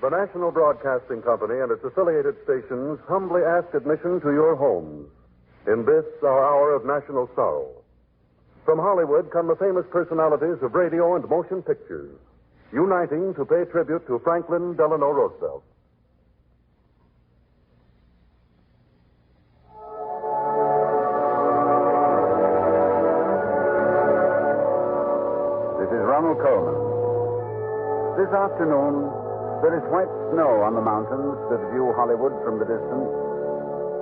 The National Broadcasting Company and its affiliated stations humbly ask admission to your homes in this, our hour of national sorrow. From Hollywood come the famous personalities of radio and motion pictures, uniting to pay tribute to Franklin Delano Roosevelt. This is Ronald Coleman. This afternoon, there is white snow on the mountains that view Hollywood from the distance.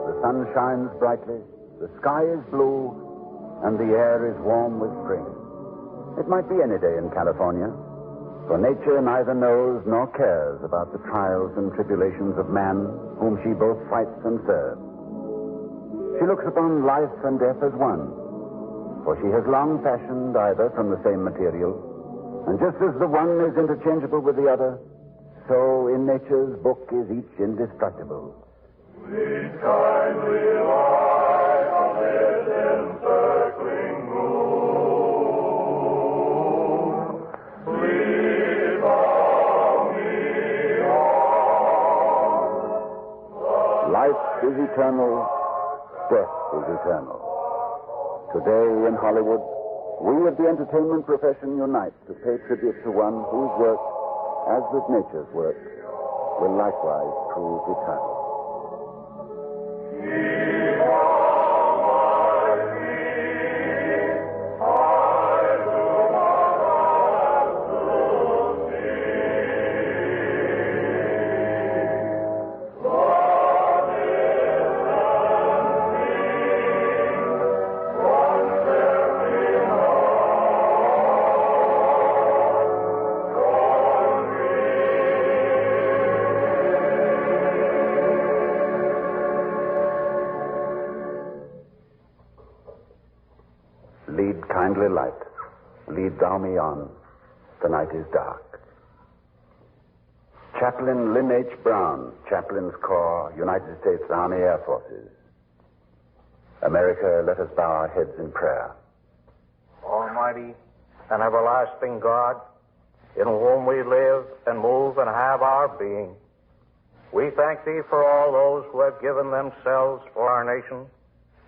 The sun shines brightly, the sky is blue, and the air is warm with spring. It might be any day in California, for nature neither knows nor cares about the trials and tribulations of man, whom she both fights and serves. She looks upon life and death as one, for she has long fashioned either from the same material, and just as the one is interchangeable with the other, so in nature's book is each indestructible. Lead kindly light amid encircling gloom. Lead thou me on. Life is eternal, death is eternal. Today in Hollywood, we of the entertainment profession unite to pay tribute to one whose work, as with nature's work, will likewise prove eternal. Lead kindly light, lead thou me on, the night is dark. Chaplain Lynn H. Brown, Chaplain's Corps, United States Army Air Forces. America, let us bow our heads in prayer. Almighty and everlasting God, in whom we live and move and have our being, we thank thee for all those who have given themselves for our nation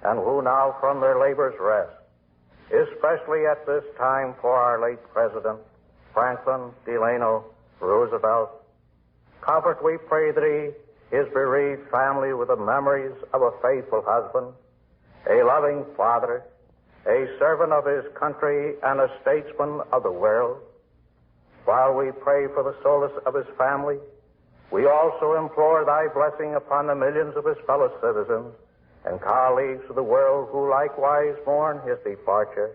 and who now from their labors rest, especially at this time for our late President, Franklin Delano Roosevelt. Comfort, we pray thee, his bereaved family with the memories of a faithful husband, a loving father, a servant of his country, and a statesman of the world. While we pray for the solace of his family, we also implore thy blessing upon the millions of his fellow citizens and colleagues of the world who likewise mourn his departure.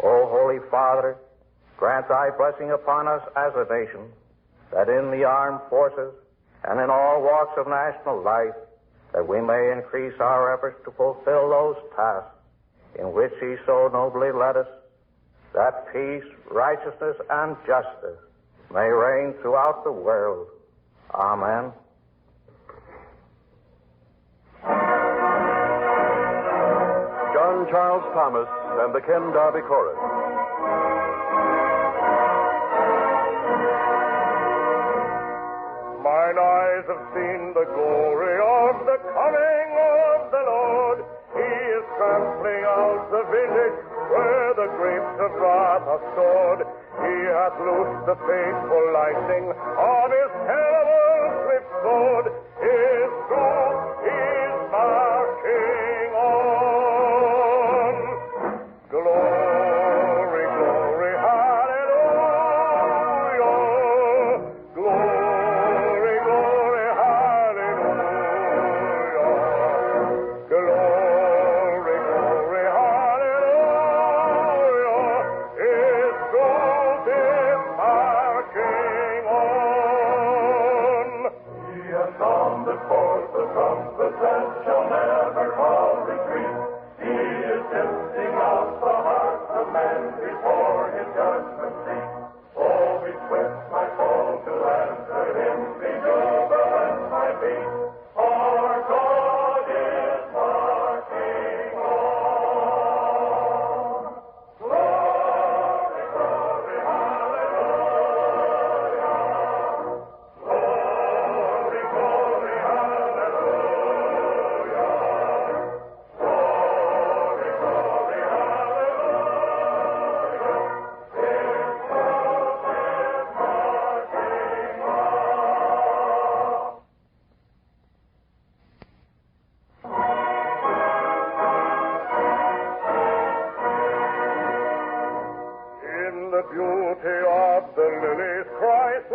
O Holy Father, grant thy blessing upon us as a nation, that in the armed forces and in all walks of national life, that we may increase our efforts to fulfill those tasks in which he so nobly led us, that peace, righteousness, and justice may reign throughout the world. Amen. John Charles Thomas and the Ken Darby Chorus. Mine eyes have seen the glory of the coming of the Lord. He is trampling out the vintage where the grapes of wrath are stored. He hath loosed the faithful lightning on his terrible swift sword. His truth is marching on. Glory, glory, hallelujah. Glory, glory, hallelujah. Glory, glory, hallelujah. His truth is marching on.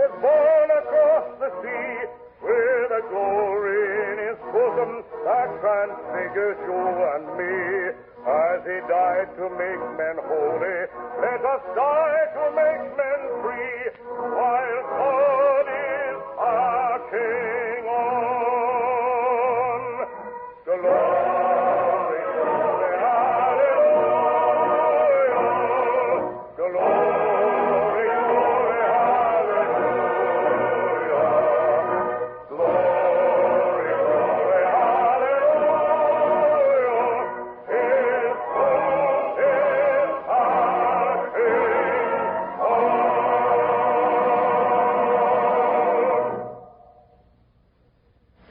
was born across the sea, with a glory in his bosom that transfigures you and me. As he died to make men holy, let us die to make men free, while God is our King on. Glory, glory, hallelujah. Glory, glory, hallelujah. Glory, glory, hallelujah. His throne is our King on.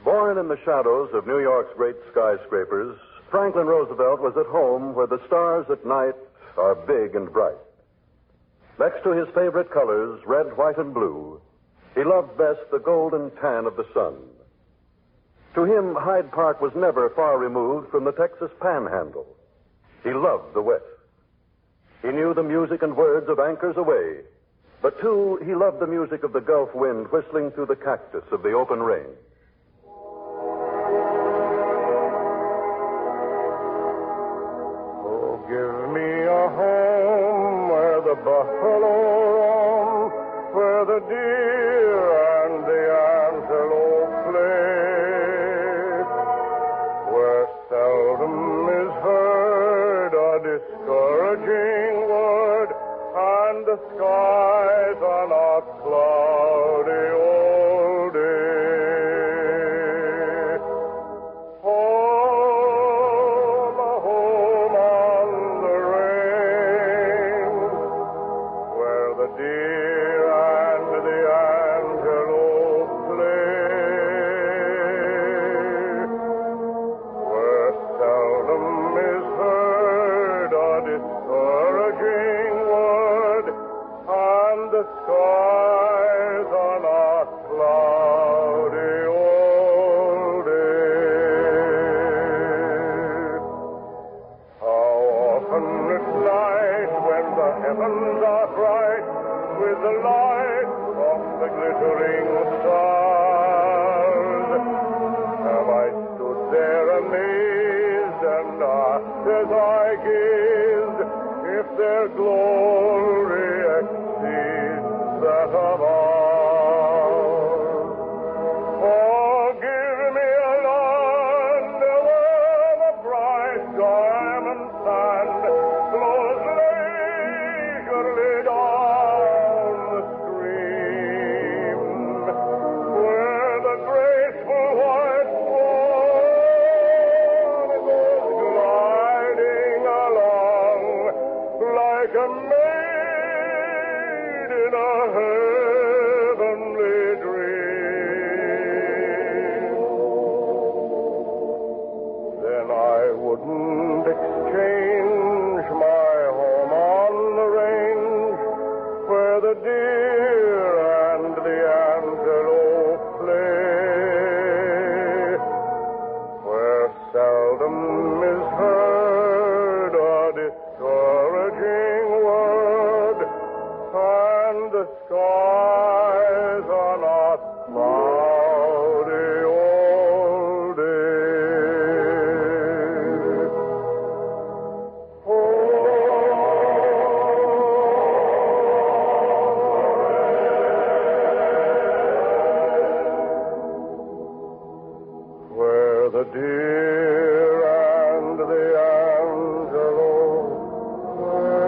Born in the shadows of New York's great skyscrapers, Franklin Roosevelt was at home where the stars at night are big and bright. Next to his favorite colors, red, white, and blue, he loved best the golden tan of the sun. To him, Hyde Park was never far removed from the Texas Panhandle. He loved the West. He knew the music and words of Anchors Away, but too, he loved the music of the Gulf wind whistling through the cactus of the open range. Oh, give me a home where the buffalo roam, where the deer and the antelope play, where seldom is heard a discouraging word, and the skies are not cloudy all day. Home, home on the range, where the deer and the antelope play, where seldom is heard a discouraging word, and the skies are not cloudy all day. How often at night, when the heavens are bright with the light of the glittering stars, have I stood there amazed and asked as I gazed if their glory exceeds that of ours. Oh, give me a land where the bright diamond sand flows leisurely down the stream, where the graceful white swan goes gliding along like a maid in a heavenly dream. Then I wouldn't exchange my home on the range, where the deer and the antelope play, where seldom is heard a discouraging word, and the skies are not cloudy all day. Where the deer and the antelope play,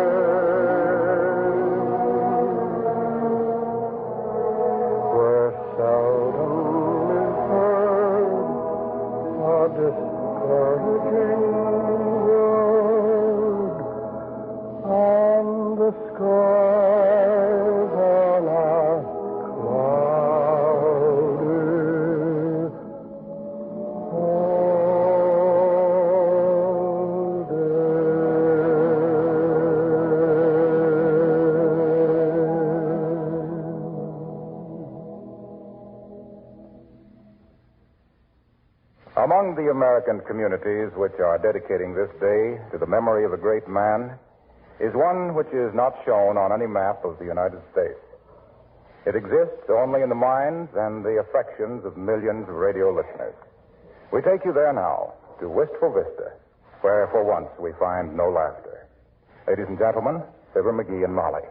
where seldom is heard a discouraging word, and the skies are not cloudy all day. Among the American communities which are dedicating this day to the memory of a great man is one which is not shown on any map of the United States. It exists only in the minds and the affections of millions of radio listeners. We take you there now, to Wistful Vista, where for once we find no laughter. Ladies and gentlemen, Fibber McGee and Molly.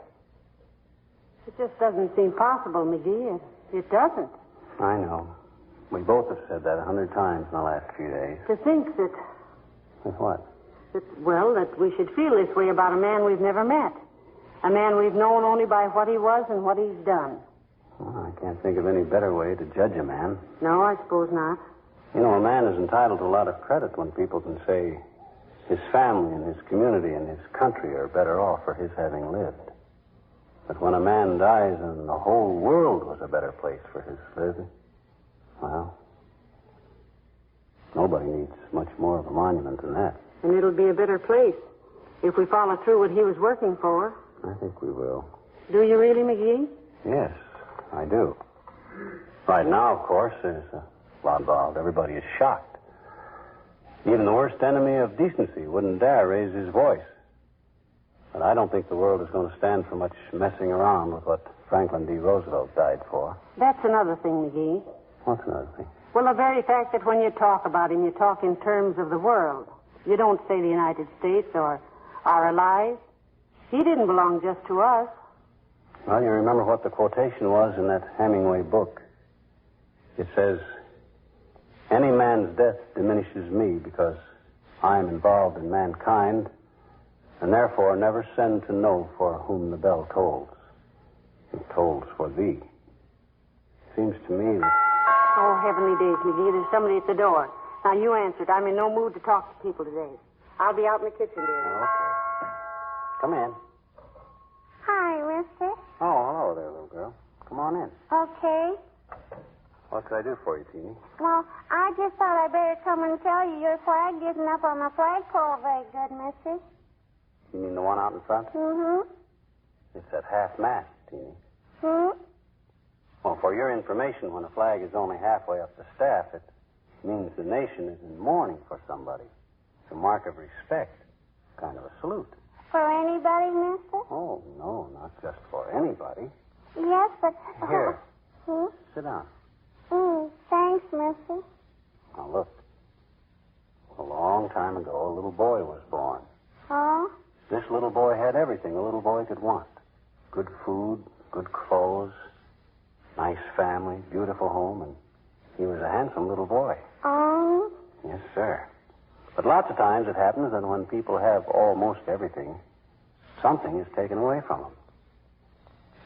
It just doesn't seem possible, McGee. It doesn't. I know. We both have said that 100 times in the last few days. To think that... With what? That we should feel this way about a man we've never met. A man we've known only by what he was and what he's done. Well, I can't think of any better way to judge a man. No, I suppose not. You know, a man is entitled to a lot of credit when people can say his family and his community and his country are better off for his having lived. But when a man dies and the whole world was a better place for his living, well, nobody needs much more of a monument than that. And it'll be a better place if we follow through what he was working for. I think we will. Do you really, McGee? Yes, I do. Right now, of course, there's a lot involved. Everybody is shocked. Even the worst enemy of decency wouldn't dare raise his voice. But I don't think the world is going to stand for much messing around with what Franklin D. Roosevelt died for. That's another thing, McGee. What's another thing? Well, the very fact that when you talk about him, you talk in terms of the world. You don't say the United States or our allies. He didn't belong just to us. Well, you remember what the quotation was in that Hemingway book. It says, "Any man's death diminishes me because I am involved in mankind, and therefore never send to know for whom the bell tolls. It tolls for thee." Seems to me that... Oh, heavenly days, McGee. There's somebody at the door. Now, you answered. I'm in no mood to talk to people today. I'll be out in the kitchen, dear. Okay. Come in. Hi, mister. Oh, hello there, little girl. Come on in. Okay. What can I do for you, Teeny? Well, I just thought I'd better come and tell you your flag isn't up on the flagpole very good, mister. You mean the one out in front? Mm-hmm. It's at half-mast, Teeny. Hmm? Well, for your information, when a flag is only halfway up the staff, it means the nation is in mourning for somebody. It's a mark of respect, kind of a salute. For anybody, mister? Oh, no, not just for anybody. Yes, but... Here. Hmm? Sit down. Thanks, mister. Now, look. A long time ago, a little boy was born. Oh? This little boy had everything a little boy could want. Good food, good clothes, nice family, beautiful home, and he was a handsome little boy. Oh? Yes, sir. But lots of times it happens that when people have almost everything, something is taken away from them.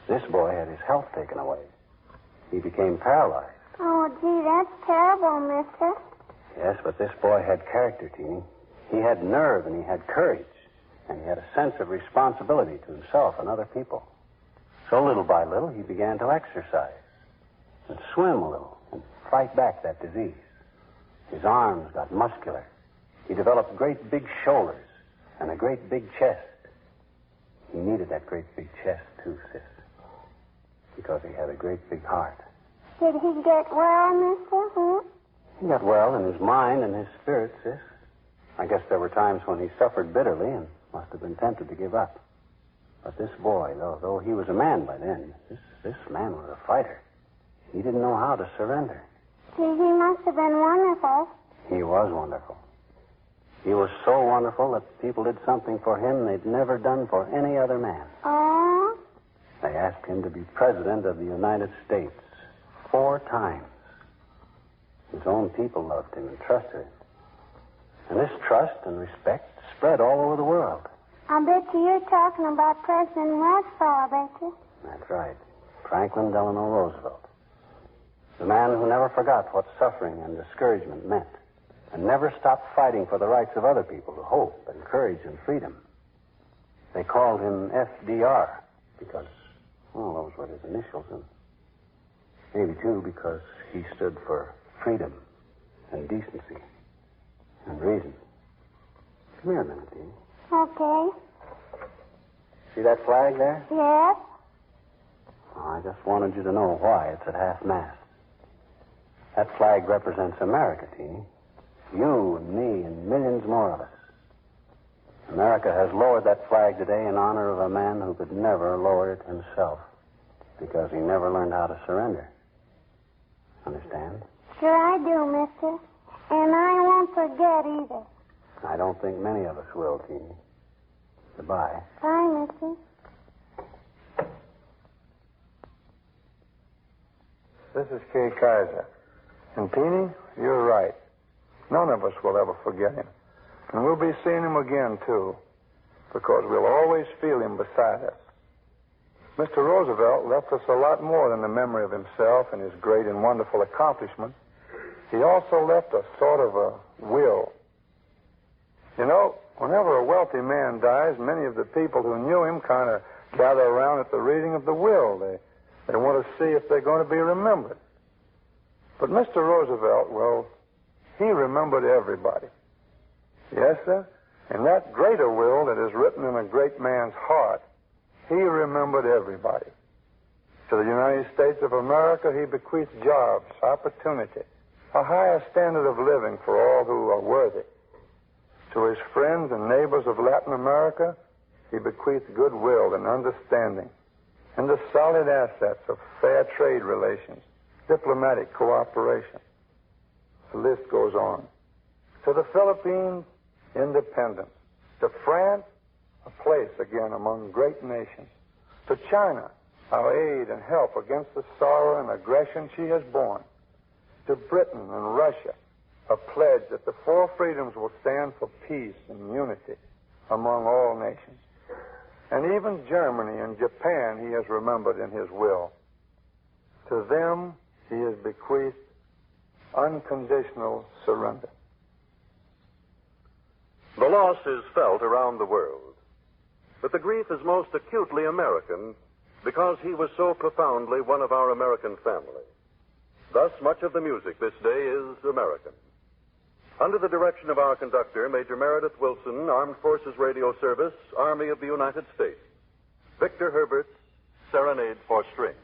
This boy had his health taken away. He became paralyzed. Oh, gee, that's terrible, mister. Yes, but this boy had character, Teeny. He had nerve and he had courage. And he had a sense of responsibility to himself and other people. So little by little, he began to exercise and swim a little and fight back that disease. His arms got muscular. He developed great big shoulders and a great big chest. He needed that great big chest, too, sis, because he had a great big heart. Did he get well, mister? Hmm? He got well in his mind and his spirit, sis. I guess there were times when he suffered bitterly and must have been tempted to give up. But this boy, though he was a man by then, this man was a fighter. He didn't know how to surrender. Gee, he must have been wonderful. He was wonderful. He was so wonderful that people did something for him they'd never done for any other man. Oh? They asked him to be president of the United States 4 times. His own people loved him and trusted him. And this trust and respect spread all over the world. I bet you're talking about President Roosevelt, I bet you. That's right. Franklin Delano Roosevelt. The man who never forgot what suffering and discouragement meant and never stopped fighting for the rights of other people, to hope and courage and freedom. They called him FDR because, well, those were his initials, and maybe, too, because he stood for freedom and decency and reason. Come here a minute, Dean. Okay. See that flag there? Yes? I just wanted you to know why it's at half-mast. That flag represents America, Teeny. You and me and millions more of us. America has lowered that flag today in honor of a man who could never lower it himself. because he never learned how to surrender. Understand? Sure I do, mister. And I won't forget either. I don't think many of us will, Teeny. Goodbye. Bye, mister. This is Kay Kaiser. And, Teeny, you're right. None of us will ever forget him. And we'll be seeing him again, too, because we'll always feel him beside us. Mr. Roosevelt left us a lot more than the memory of himself and his great and wonderful accomplishments. He also left us sort of a will. You know, whenever a wealthy man dies, many of the people who knew him kind of gather around at the reading of the will. They want to see if they're going to be remembered. But Mr. Roosevelt, well, he remembered everybody. Yes, sir. In that greater will that is written in a great man's heart, he remembered everybody. To the United States of America, he bequeathed jobs, opportunity, a higher standard of living for all who are worthy. To his friends and neighbors of Latin America, he bequeathed goodwill and understanding, and the solid assets of fair trade relations, diplomatic cooperation. The list goes on. To the Philippines, independence. To France, a place again among great nations. To China, our aid and help against the sorrow and aggression she has borne. To Britain and Russia, a pledge that the four freedoms will stand for peace and unity among all nations. And even Germany and Japan he has remembered in his will. To them he has bequeathed unconditional surrender. The loss is felt around the world, but the grief is most acutely American because he was so profoundly one of our American family. Thus, much of the music this day is American. Under the direction of our conductor, Major Meredith Wilson, Armed Forces Radio Service, Army of the United States, Victor Herbert's Serenade for Strings.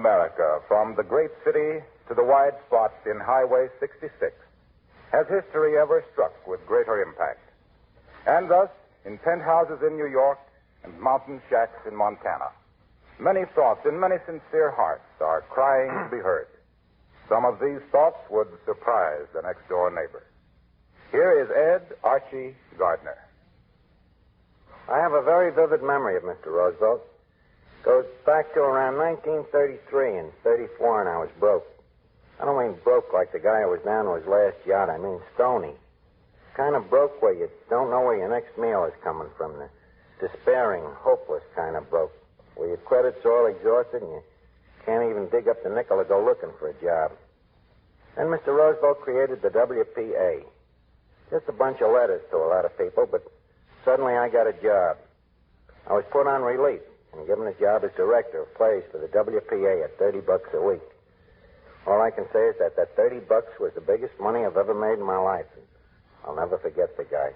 America, from the great city to the wide spots in Highway 66, has history ever struck with greater impact? And thus, in penthouses in New York and mountain shacks in Montana, many thoughts in many sincere hearts are crying to be heard. Some of these thoughts would surprise the next-door neighbor. Here is Ed Archie Gardner. I have a very vivid memory of Mr. Roosevelt. Goes back to around 1933 and 34, and I was broke. I don't mean broke like the guy who was down to his last yacht. I mean stony. Kind of broke where you don't know where your next meal is coming from. The despairing, hopeless kind of broke. Where your credit's all exhausted and you can't even dig up the nickel to go looking for a job. Then Mr. Roosevelt created the WPA. Just a bunch of letters to a lot of people, but suddenly I got a job. I was put on relief and given a job as director of plays for the WPA at $30 a week. All I can say is that $30 was the biggest money I've ever made in my life. I'll never forget the guy.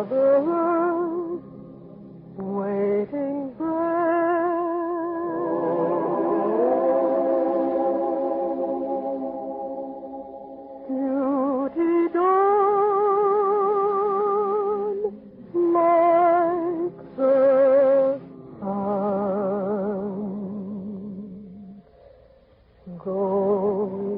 mother's waiting breath. Duty done like the sun. Going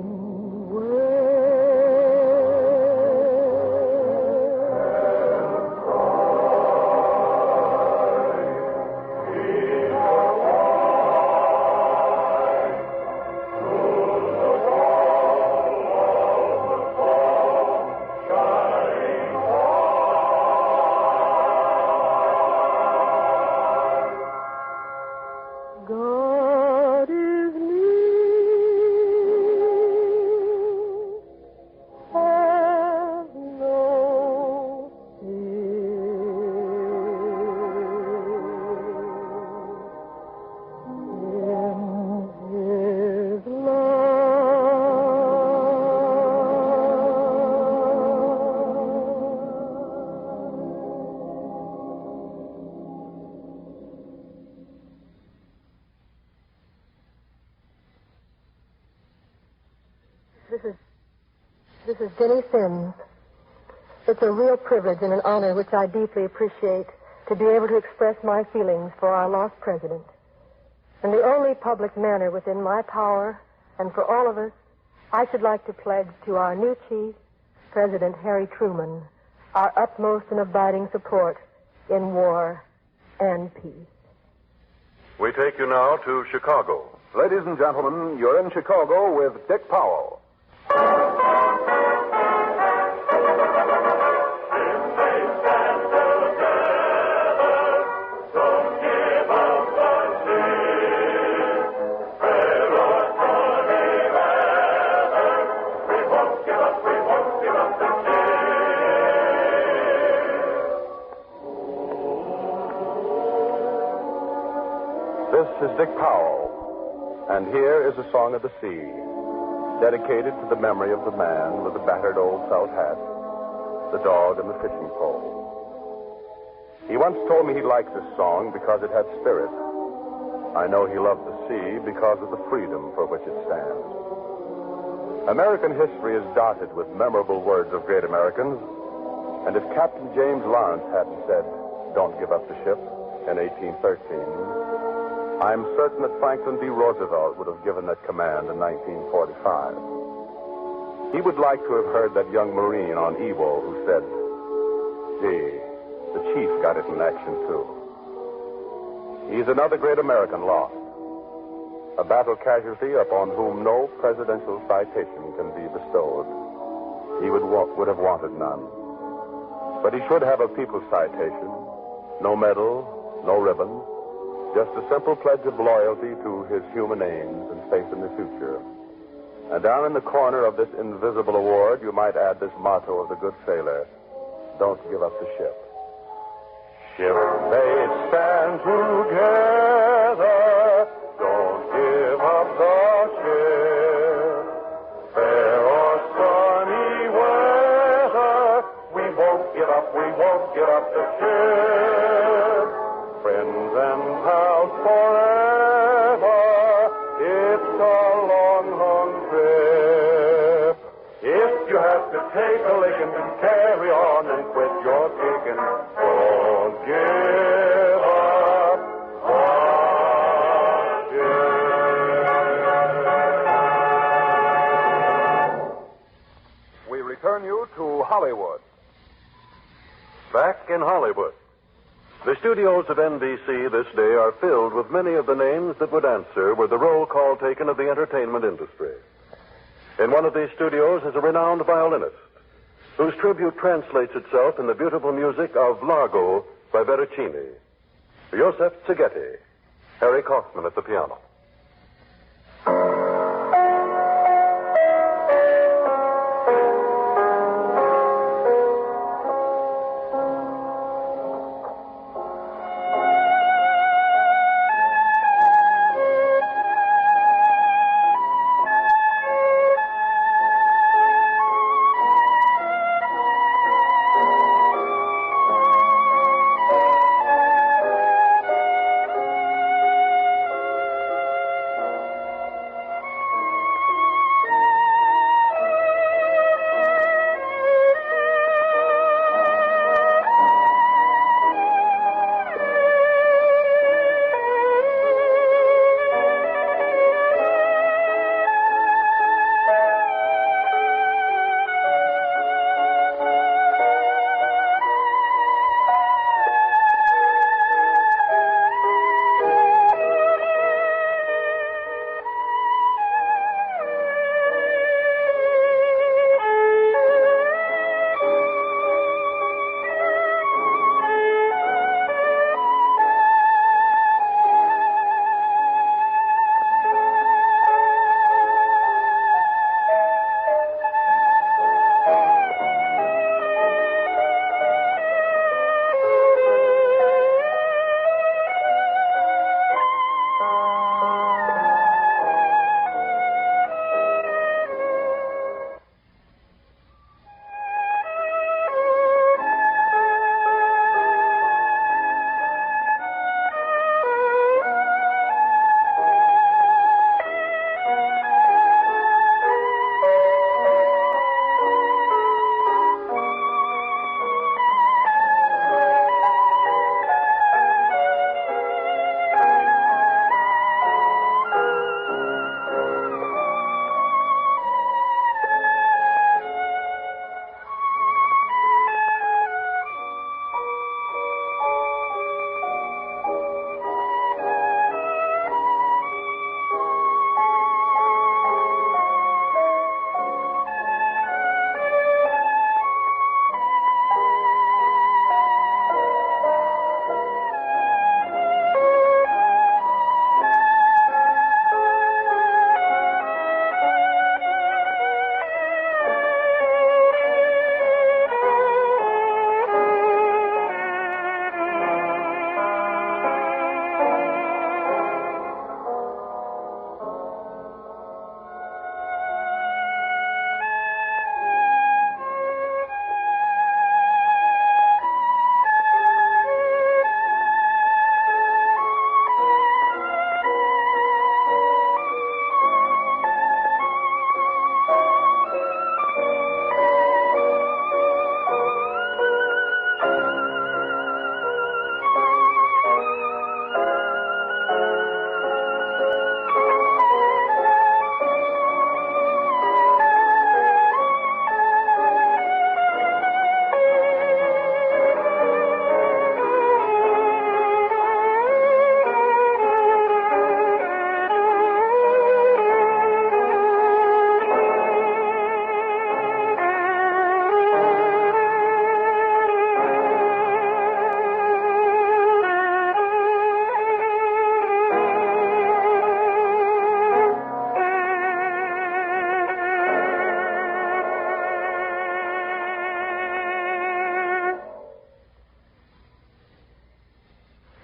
God is near, have no fear. In His This is Jenny Sims. It's a real privilege and an honor which I deeply appreciate to be able to express my feelings for our lost president. In the only public manner within my power, and for all of us, I should like to pledge to our new chief, President Harry Truman, our utmost and abiding support in war and peace. We take you now to Chicago. Ladies and gentlemen, you're in Chicago with Dick Powell. This is Dick Powell, and here is a song of the sea, dedicated to the memory of the man with the battered old felt hat, the dog, and the fishing pole. He once told me he liked this song because it had spirit. I know he loved the sea because of the freedom for which it stands. American history is dotted with memorable words of great Americans, and if Captain James Lawrence hadn't said, "Don't give up the ship," in 1813, I'm certain that Franklin D. Roosevelt would have given that command in 1945. He would like to have heard that young Marine on Ewo who said, "Gee, the chief got it in action, too." He's another great American lost, a battle casualty upon whom no presidential citation can be bestowed. He would have wanted none. But he should have a people's citation. No medal, no ribbon. Just a simple pledge of loyalty to his human aims and faith in the future. And down in the corner of this invisible award, you might add this motto of the good sailor: "Don't give up the ship." Shipmates stand together, don't give up the ship. Fair or stormy weather, we won't give up the ship. Friends and pals forever, it's a long, long trip. If you have to take a licking, carry on and quit your kicking. Don't give up the ship. We return you to Hollywood. Back in Hollywood. The studios of NBC this day are filled with many of the names that would answer were the roll call taken of the entertainment industry. In one of these studios is a renowned violinist whose tribute translates itself in the beautiful music of Largo by Veracini. Joseph Cighetti, Harry Kaufman at the piano.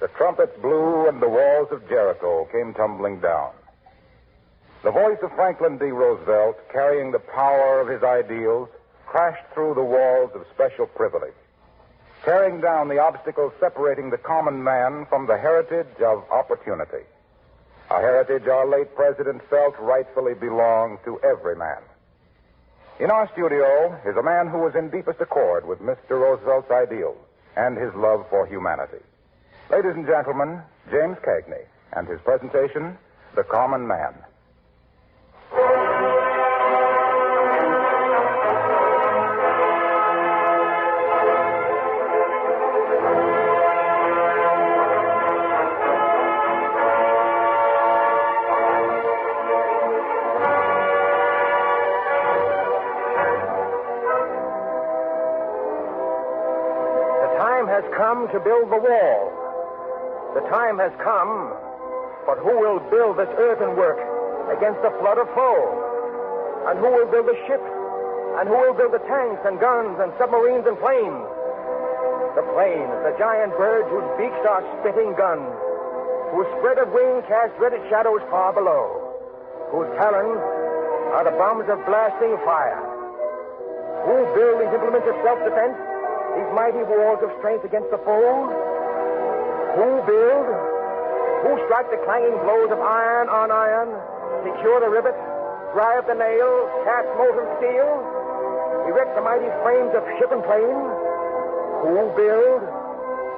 the trumpets blew and the walls of Jericho came tumbling down. The voice of Franklin D. Roosevelt, carrying the power of his ideals, crashed through the walls of special privilege, tearing down the obstacles separating the common man from the heritage of opportunity, a heritage our late president felt rightfully belonged to every man. In our studio is a man who was in deepest accord with Mr. Roosevelt's ideals and his love for humanity. Ladies and gentlemen, James Cagney and his presentation, The Common Man. Come to build the wall. The time has come, but who will build this earthen work against the flood of foe? And who will build the ship? And who will build the tanks and guns and submarines and planes? The planes, the giant birds whose beaks are spitting guns, whose spread of wing casts dreaded shadows far below, whose talons are the bombs of blasting fire. Who build these implements of self-defense? These mighty walls of strength against the foes? Who build? Who strike the clanging blows of iron on iron, secure the rivet, drive the nail, cast molten steel, erect the mighty frames of ship and plane? Who build?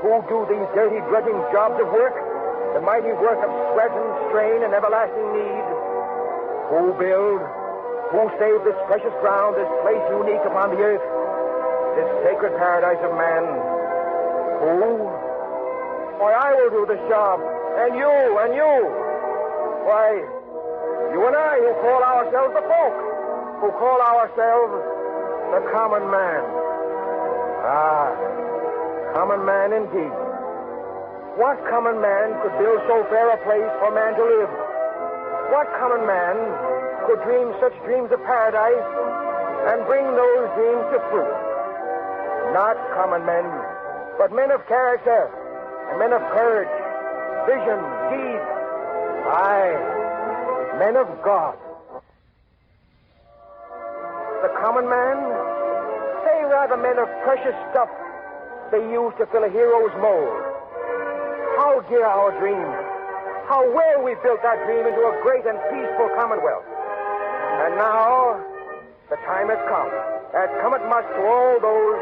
Who do these dirty, drudging jobs of work, the mighty work of sweat and strain and everlasting need? Who build? Who save this precious ground, this place unique upon the earth? This sacred paradise of man. Who? Why, I will do this job. And you, and you. Why, you and I who call ourselves the folk, who call ourselves the common man. Ah, common man indeed. What common man could build so fair a place for man to live? What common man could dream such dreams of paradise and bring those dreams to fruit? Not common men, but men of character and men of courage, vision, deed. Aye, men of God. The common man, say rather men of precious stuff they use to fill a hero's mold. How dear our dream. How well we built that dream into a great and peaceful commonwealth. And now, the time has come, as come it must to all those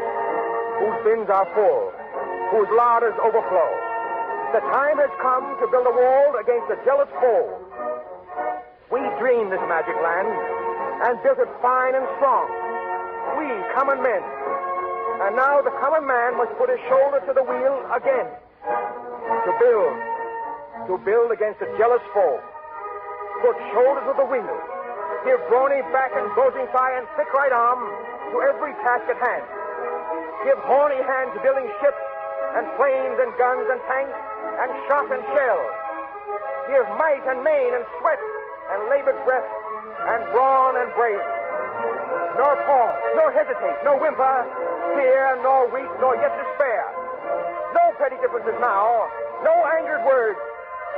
whose bins are full, whose larders overflow. The time has come to build a wall against a jealous foe. We dreamed this magic land and built it fine and strong. We, common men. And now the common man must put his shoulder to the wheel again. To build against a jealous foe. Put shoulder to the wheel. Give brawny back and bulging thigh and thick right arm to every task at hand. Give horny hand to building ships and planes and guns and tanks and shot and shell. Give might and main and sweat and labored breath and brawn and brave. Nor pause, nor hesitate, nor whimper, fear, nor weep, nor yet despair. No petty differences now, no angered words,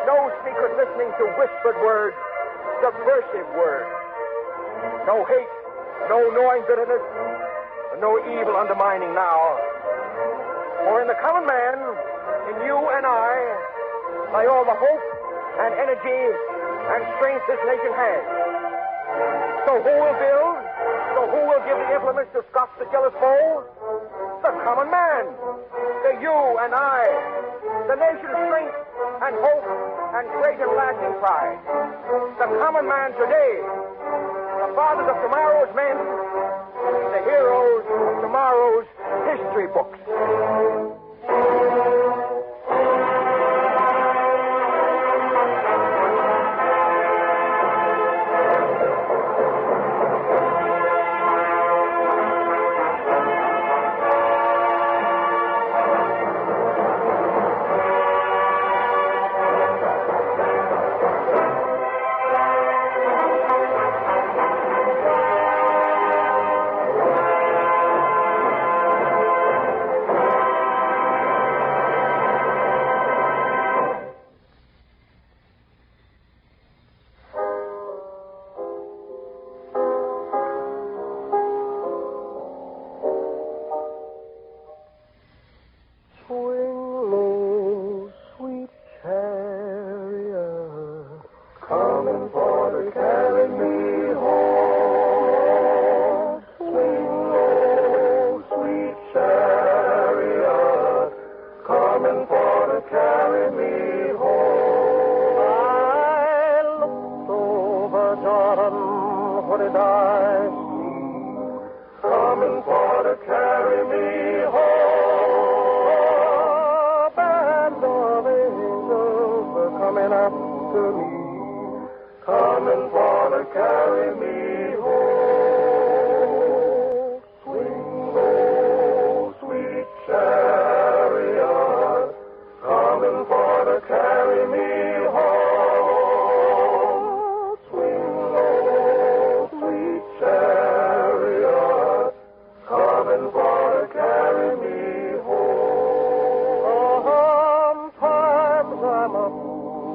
no speakers listening to whispered words, subversive words. No hate, no gnawing bitterness, no evil undermining now. For in the common man, in you and I, lie all the hope and energy and strength this nation has. So who will build? So who will give the implements to scoff the jealous foe? The common man. The you and I. The nation's strength and hope and great and lasting pride. The common man today. The fathers of tomorrow's men. The heroes of tomorrow's history books. Swing low, sweet chariot, coming for to carry me home. Swing low, sweet chariot, coming for to carry me home. I looked over Jordan, what did I see? Coming for to carry me home. A band of angels were coming after me, coming for to carry me home. Swing low, sweet chariot, coming for to carry me home. Swing low, sweet chariot, coming for to carry me home. sometimes I'm up,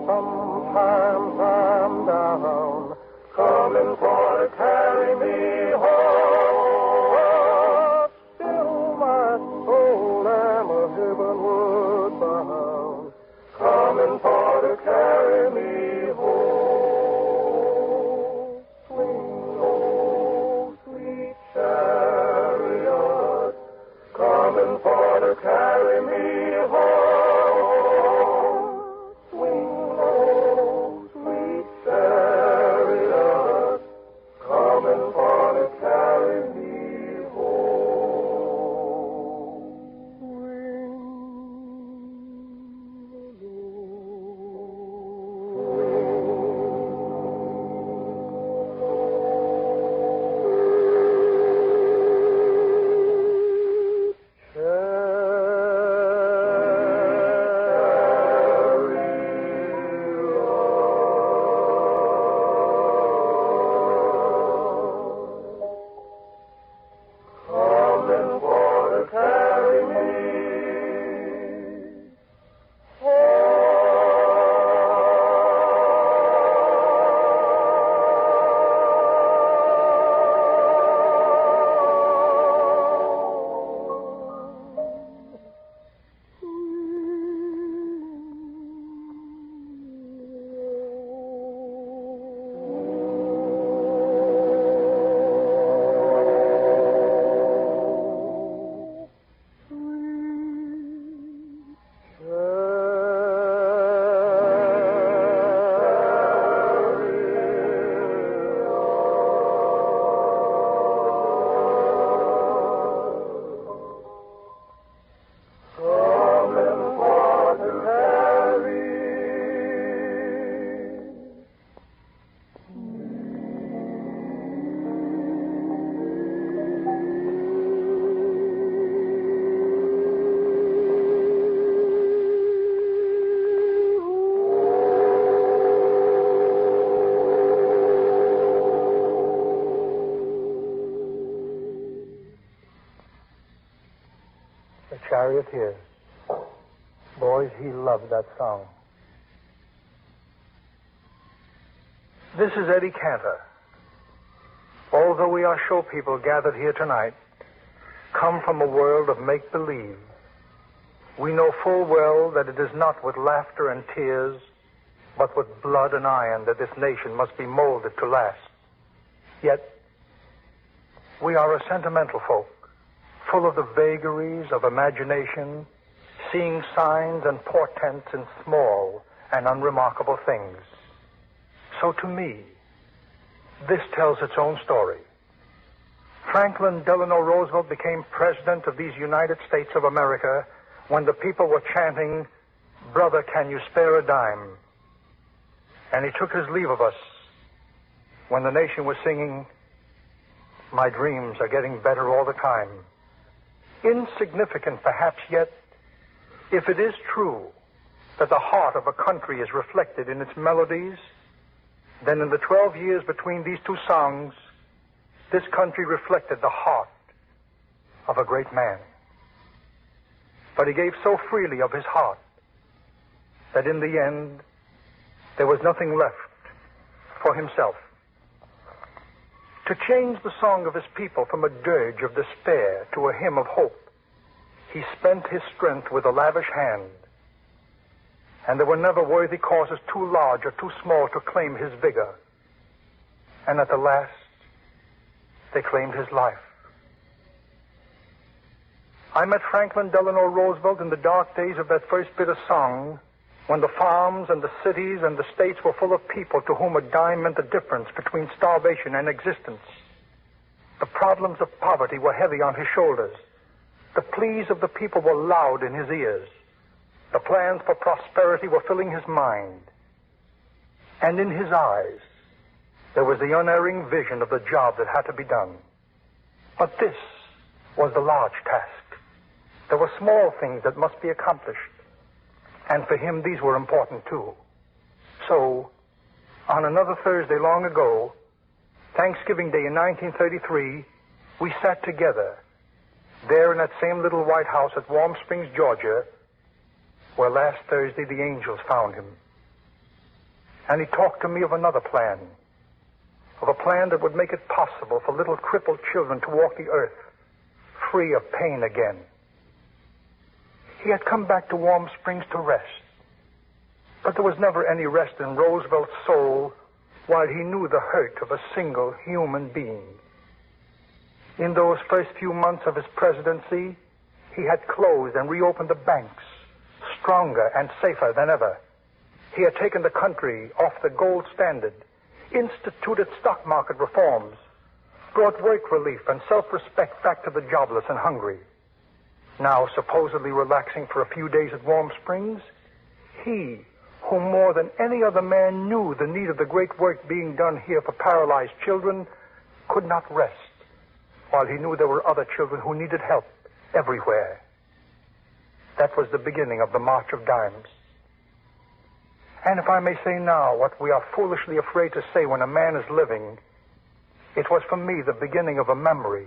sometimes I'm down, coming for to carry me home. still my soul am a heavenward bound, coming for to carry me home. Swing low, sweet chariot, coming for to carry me home. Swing low, sweet chariot, coming for to carry me home. Coming for to carry me The Charioteers. Boys, he loved that song. This is Eddie Cantor. Although we are show people gathered here tonight, come from a world of make-believe, we know full well that it is not with laughter and tears, but with blood and iron that this nation must be molded to last. Yet, we are a sentimental folk, full of the vagaries of imagination, seeing signs and portents in small and unremarkable things. So to me, this tells its own story. Franklin Delano Roosevelt became president of these United States of America when the people were chanting, "Brother, can you spare a dime?" And he took his leave of us when the nation was singing, "My dreams are getting better all the time." Insignificant perhaps, yet, if it is true that the heart of a country is reflected in its melodies, then in the 12 years between these two songs, this country reflected the heart of a great man. But he gave so freely of his heart that in the end, there was nothing left for himself. To change the song of his people from a dirge of despair to a hymn of hope, he spent his strength with a lavish hand. And there were never worthy causes too large or too small to claim his vigor. And at the last, they claimed his life. I met Franklin Delano Roosevelt in the dark days of that first bit of song, when the farms and the cities and the states were full of people to whom a dime meant the difference between starvation and existence. The problems of poverty were heavy on his shoulders. The pleas of the people were loud in his ears. The plans for prosperity were filling his mind. And in his eyes, there was the unerring vision of the job that had to be done. But this was the large task. There were small things that must be accomplished. And for him, these were important, too. So, on another Thursday long ago, Thanksgiving Day in 1933, we sat together there in that same little White House at Warm Springs, Georgia, where last Thursday the angels found him. And he talked to me of another plan, of a plan that would make it possible for little crippled children to walk the earth free of pain again. He had come back to Warm Springs to rest, but there was never any rest in Roosevelt's soul while he knew the hurt of a single human being. In those first few months of his presidency, he had closed and reopened the banks, stronger and safer than ever. He had taken the country off the gold standard, instituted stock market reforms, brought work relief and self-respect back to the jobless and hungry. Now supposedly relaxing for a few days at Warm Springs, he, who more than any other man knew the need of the great work being done here for paralyzed children, could not rest, while he knew there were other children who needed help everywhere. That was the beginning of the March of Dimes. And if I may say now what we are foolishly afraid to say when a man is living, it was for me the beginning of a memory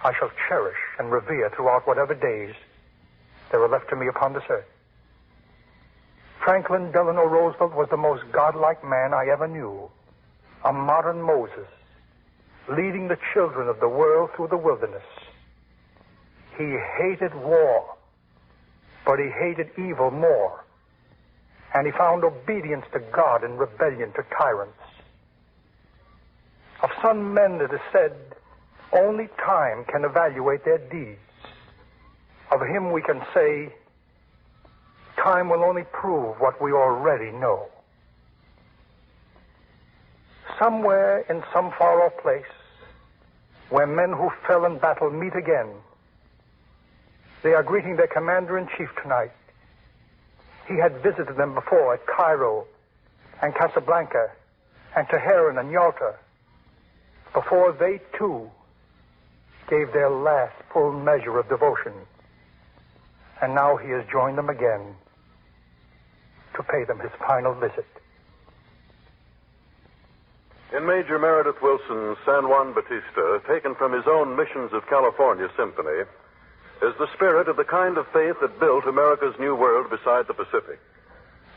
I shall cherish and revere throughout whatever days there are left to me upon this earth. Franklin Delano Roosevelt was the most godlike man I ever knew, a modern Moses, leading the children of the world through the wilderness. He hated war, but he hated evil more, and he found obedience to God in rebellion to tyrants. Of some men it is said, only time can evaluate their deeds. Of him we can say, time will only prove what we already know. Somewhere in some far-off place, where men who fell in battle meet again, they are greeting their commander-in-chief tonight. He had visited them before at Cairo and Casablanca and Tehran and Yalta, before they, too, gave their last full measure of devotion. And now he has joined them again to pay them his final visit. In Major Meredith Wilson's San Juan Bautista, taken from his own Missions of California symphony, is the spirit of the kind of faith that built America's new world beside the Pacific.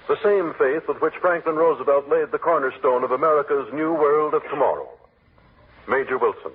The same faith with which Franklin Roosevelt laid the cornerstone of America's new world of tomorrow. Major Wilson.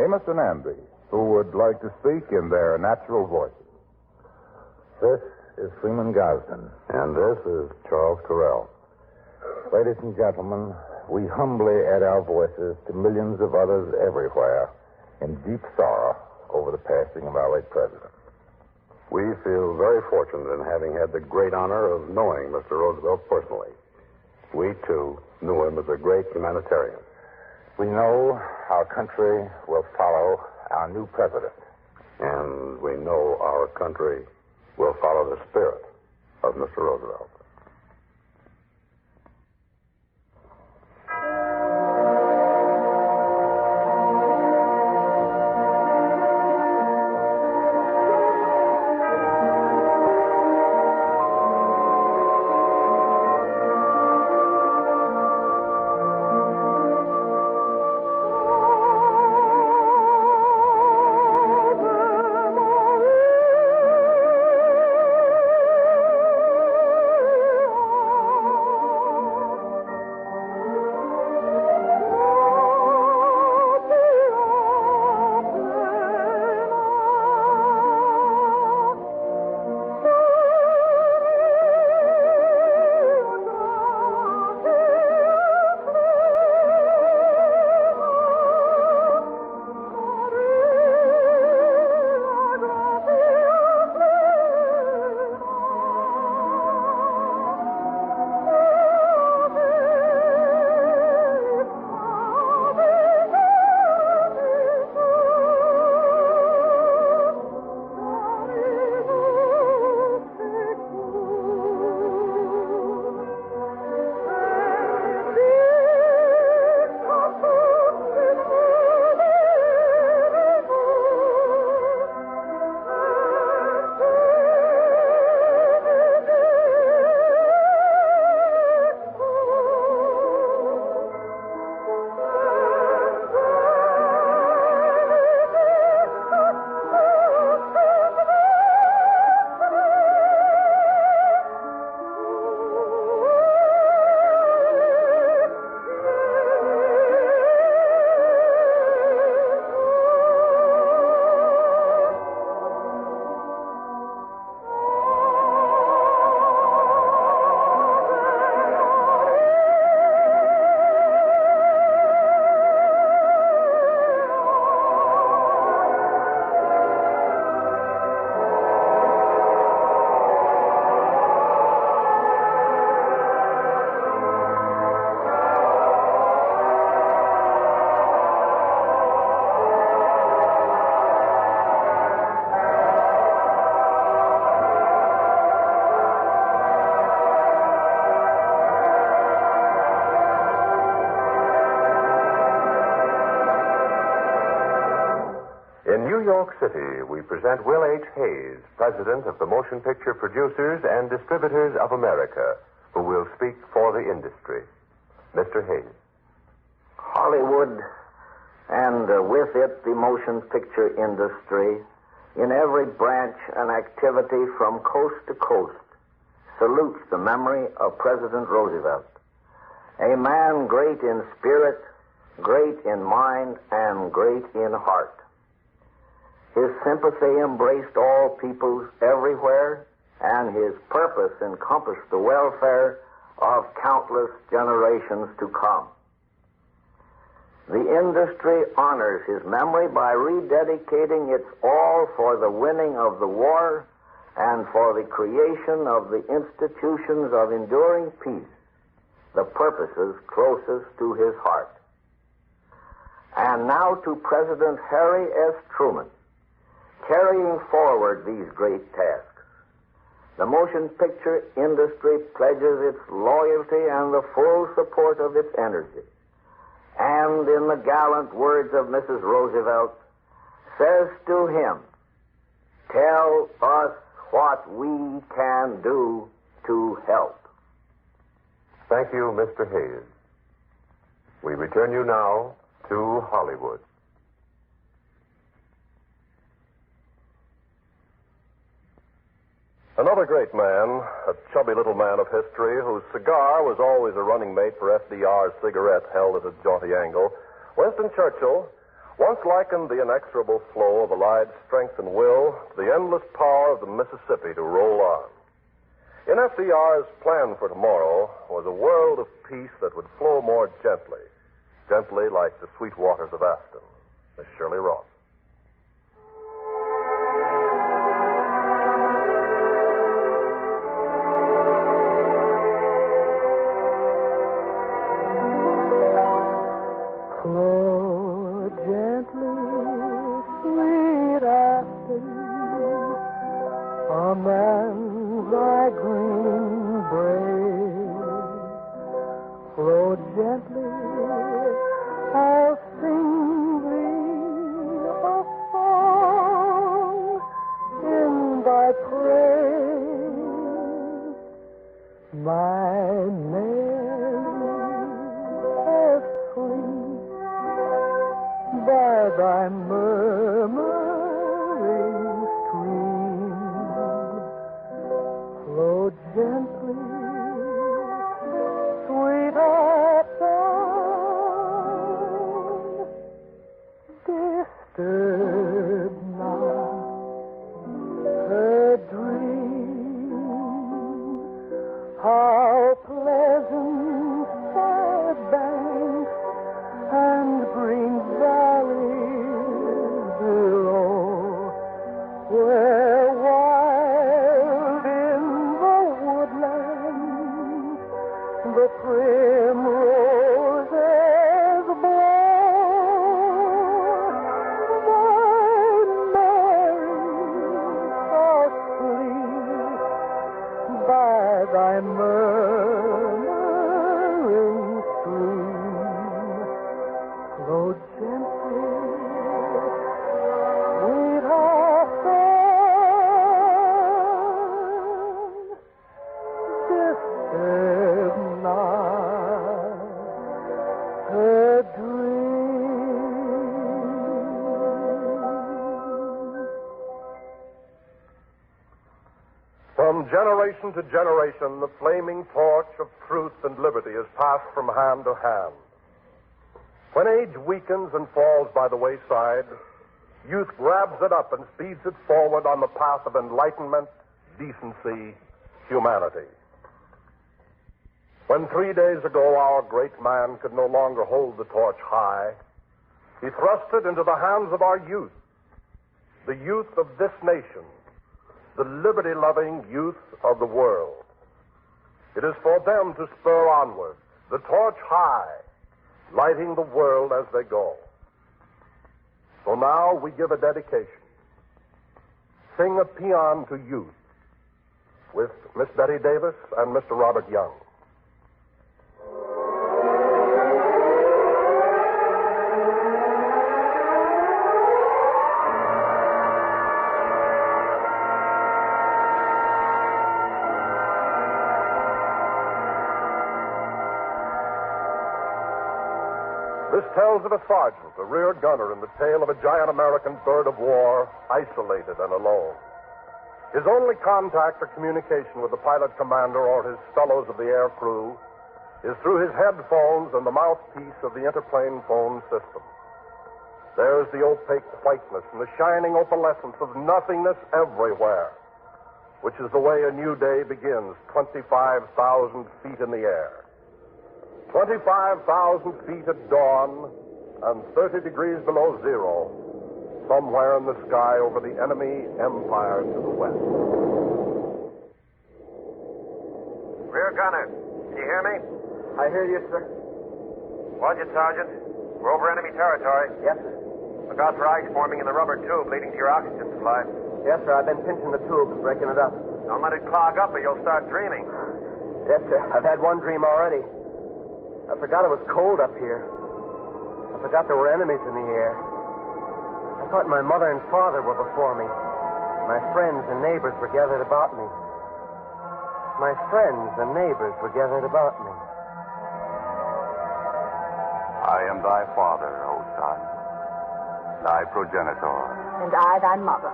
Amos and Andy, who would like to speak in their natural voices. This is Freeman Gosden. And this is Charles Correll. Ladies and gentlemen, we humbly add our voices to millions of others everywhere in deep sorrow over the passing of our late president. We feel very fortunate in having had the great honor of knowing Mr. Roosevelt personally. We, too, knew him as a great humanitarian. We know our country will follow our new president. And we know our country will follow the spirit of Mr. Roosevelt. In New York City, we present Will H. Hayes, president of the Motion Picture Producers and Distributors of America, who will speak for the industry. Mr. Hayes. Hollywood, and with it the motion picture industry, in every branch and activity from coast to coast, salutes the memory of President Roosevelt, a man great in spirit, great in mind, and great in heart. His sympathy embraced all peoples everywhere, and his purpose encompassed the welfare of countless generations to come. The industry honors his memory by rededicating its all for the winning of the war and for the creation of the institutions of enduring peace, the purposes closest to his heart. And now to President Harry S. Truman, carrying forward these great tasks. The motion picture industry pledges its loyalty and the full support of its energy. And in the gallant words of Mrs. Roosevelt, says to him, "Tell us what we can do to help." Thank you, Mr. Hayes. We return you now to Hollywood. Another great man, a chubby little man of history whose cigar was always a running mate for FDR's cigarette held at a jaunty angle, Winston Churchill, once likened the inexorable flow of allied strength and will to the endless power of the Mississippi to roll on. In FDR's plan for tomorrow was a world of peace that would flow more gently, gently like the sweet waters of Aston. Miss Shirley Ross. Flow gently, sweet Aston, a man thy green brave. Flow gently, I'll sing thee a song in thy praise. My Mary, asleep by thy murmuring stream, flow gently, sweet Aston, disturb not her dream. How pleasant sad banks and green valleys below, where wild in the woodlands the primroses blow. My Mary, asleep by thy murmuring stream, flow gently, sweet Aston, disturb not her dream. From generation to generation, the flaming torch of truth and liberty is passed from hand to hand. When age weakens and falls by the wayside, youth grabs it up and speeds it forward on the path of enlightenment, decency, humanity. When 3 days ago our great man could no longer hold the torch high, he thrust it into the hands of our youth, the youth of this nation, the liberty-loving youth of the world. It is for them to spur onward, the torch high, lighting the world as they go. So now we give a dedication. Sing a paean to youth with Miss Betty Davis and Mr. Robert Young. This tells of a sergeant, a rear gunner in the tail of a giant American bird of war, isolated and alone. His only contact or communication with the pilot commander or his fellows of the air crew is through his headphones and the mouthpiece of the interplane phone system. There's the opaque whiteness and the shining opalescence of nothingness everywhere, which is the way a new day begins, 25,000 feet in the air. 25,000 feet at dawn and 30 degrees below zero, somewhere in the sky over the enemy empire to the west. Rear gunner, can you hear me? I hear you, sir. Watch it, Sergeant. We're over enemy territory. Yes, sir. Look out for ice forming in the rubber tube leading to your oxygen supply. Yes, sir. I've been pinching the tube and breaking it up. Don't let it clog up or you'll start dreaming. Yes, sir. I've had one dream already. I forgot it was cold up here. I forgot there were enemies in the air. I thought my mother and father were before me. My friends and neighbors were gathered about me. My friends and neighbors were gathered about me. I am thy father, O son, thy progenitor. And I, thy mother.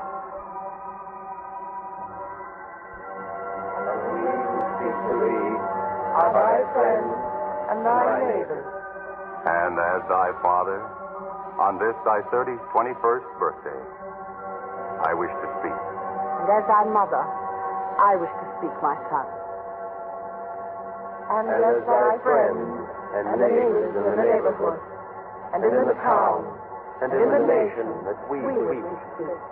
And we who speak to thee are thy friends and thy neighbors. And as thy father, on this thy 21st birthday, I wish to speak. And as thy mother, I wish to speak, my son. And as thy friends and neighbors in the neighborhood, and in the town, and in the nation that we wish to speak.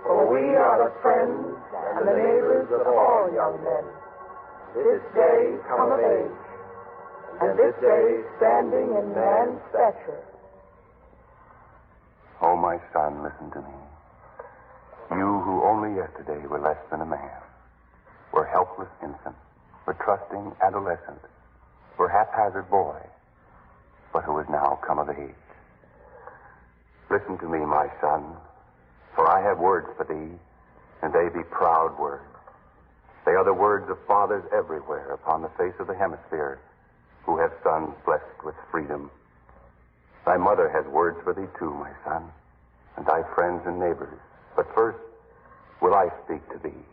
For we are the friends and the neighbors of all young men. This day come of age, and this day standing in man's stature. Oh, my son, listen to me. You who only yesterday were less than a man, were helpless infant, were trusting adolescent, were haphazard boy, but who is now come of age. Listen to me, my son, for I have words for thee, and they be proud words. They are the words of fathers everywhere upon the face of the hemisphere who have sons blessed with freedom. Thy mother has words for thee too, my son, and thy friends and neighbors. But first will I speak to thee.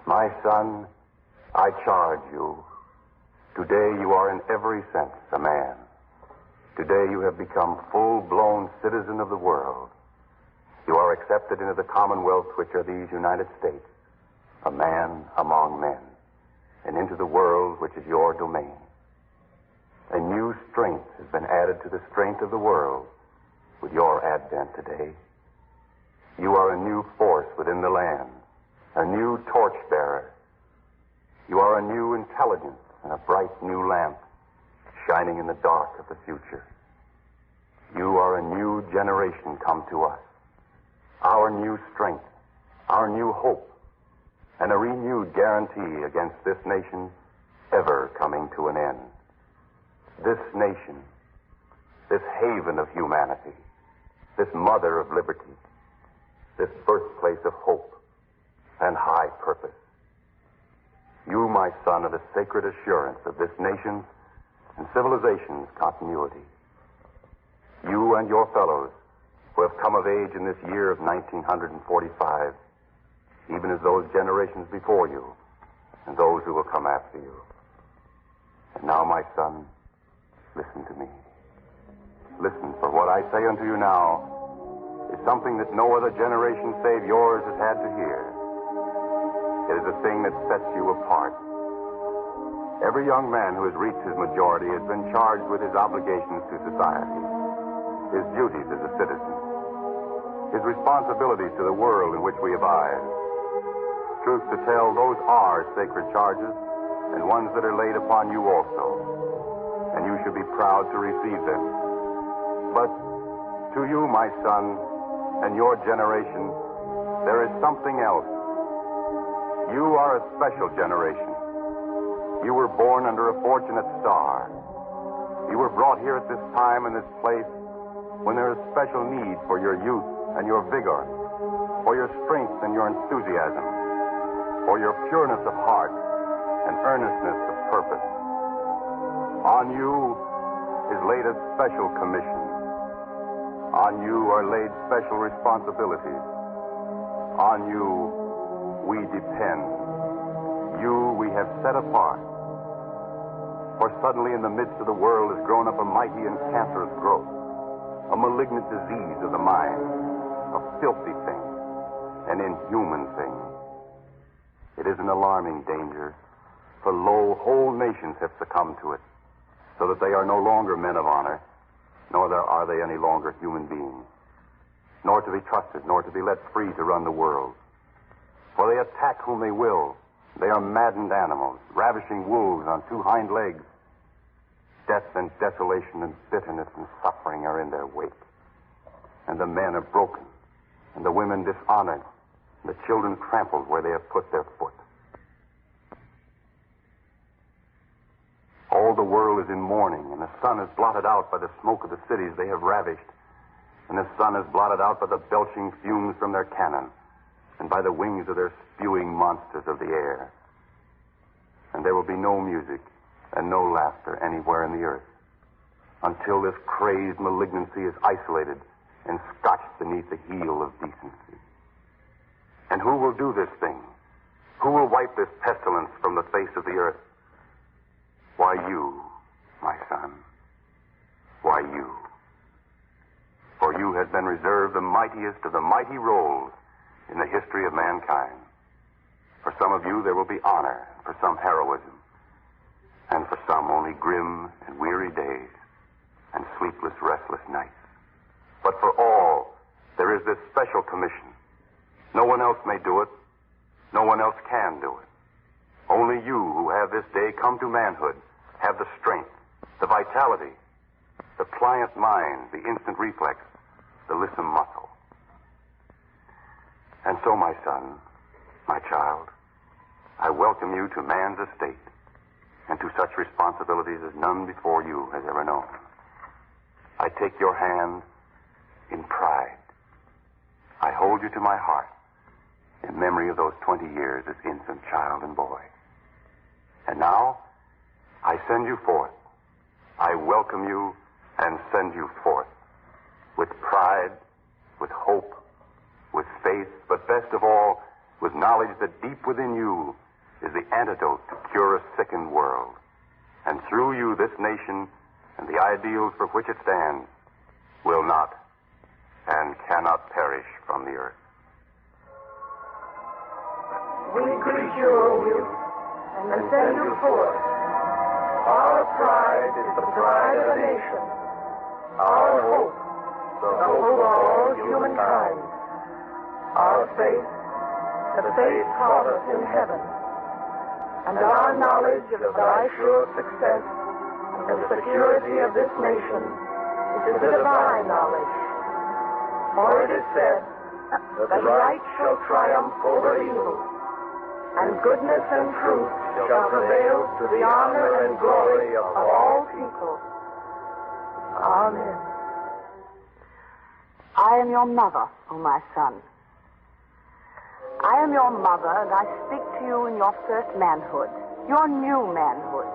My son, I charge you. Today you are in every sense a man. Today you have become full-blown citizen of the world. You are accepted into the commonwealth which are these United States, a man among men, and into the world which is your domain. A new strength has been added to the strength of the world with your advent today. You are a new force within the land, a new torchbearer. You are a new intelligence and a bright new lamp shining in the dark of the future. You are a new generation come to us, our new strength, our new hope, and a renewed guarantee against this nation ever coming to an end. This nation, this haven of humanity, this mother of liberty, this birthplace of hope and high purpose. You, my son, are the sacred assurance of this nation's and civilization's continuity. You and your fellows who have come of age in this year of 1945, even as those generations before you and those who will come after you. And now, my son, listen to me. Listen, for what I say unto you now is something that no other generation save yours has had to hear. It is a thing that sets you apart. Every young man who has reached his majority has been charged with his obligations to society, his duties as a citizen, his responsibilities to the world in which we abide. Truth to tell, those are sacred charges, and ones that are laid upon you also, and you should be proud to receive them. But to you, my son, and your generation, there is something else. You are a special generation. You were born under a fortunate star. You were brought here at this time and this place when there is special need for your youth and your vigor, for your strength and your enthusiasm, for your pureness of heart and earnestness of purpose. On you is laid a special commission. On you are laid special responsibilities. On you we depend. You we have set apart. For suddenly in the midst of the world has grown up a mighty and cancerous growth, a malignant disease of the mind, a filthy thing, an inhuman thing. It is an alarming danger, for lo, whole nations have succumbed to it, so that they are no longer men of honor, nor are they any longer human beings, nor to be trusted, nor to be let free to run the world. For they attack whom they will. They are maddened animals, ravishing wolves on two hind legs. Death and desolation and bitterness and suffering are in their wake. And the men are broken, and the women dishonored, and the children trampled where they have put their foot. All the world is in mourning, and the sun is blotted out by the smoke of the cities they have ravished, and the sun is blotted out by the belching fumes from their cannon, and by the wings of their spewing monsters of the air. And there will be no music and no laughter anywhere in the earth until this crazed malignancy is isolated and scotched beneath the heel of decency. And who will do this thing? Who will wipe this pestilence from the face of the earth? Why, you, my son. Why, you. For you has been reserved the mightiest of the mighty roles in the history of mankind. For some of you, there will be honor, for some heroism, and for some only grim and weary days and sleepless, restless nights. But for all, there is this special commission. No one else may do it. No one else can do it. Only you who have this day come to manhood have the strength, the vitality, the pliant mind, the instant reflex, the lissome muscle. And so, my son, my child, I welcome you to man's estate and to such responsibilities as none before you has ever known. I take your hand in pride. I hold you to my heart in memory of those 20 years as infant child and boy. And now, I send you forth. I welcome you and send you forth with pride, with hope, with faith, but best of all, with knowledge that deep within you is the antidote to cure a sickened world. And through you, this nation and the ideals for which it stands will not and cannot perish from the earth. We greet you, O youth, and send you forth. Our pride is the pride of the nation. Our hope, the hope of all humankind. Our faith, the faith taught us in heaven. And our knowledge of thy sure success and the security of this nation is the divine knowledge. For it is said that right shall triumph over evil, and goodness and truth shall prevail to the honor and glory of all people. Amen. I am your mother, O my son. I am your mother, and I speak to you in your first manhood, your new manhood,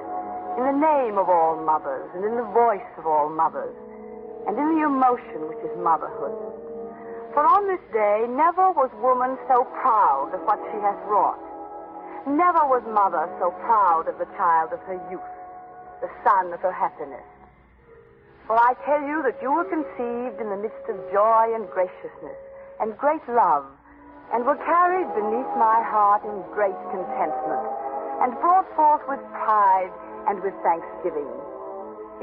in the name of all mothers, and in the voice of all mothers, and in the emotion which is motherhood. For on this day, never was woman so proud of what she hath wrought. Never was mother so proud of the child of her youth, the son of her happiness. For I tell you that you were conceived in the midst of joy and graciousness and great love, and were carried beneath my heart in great contentment, and brought forth with pride and with thanksgiving.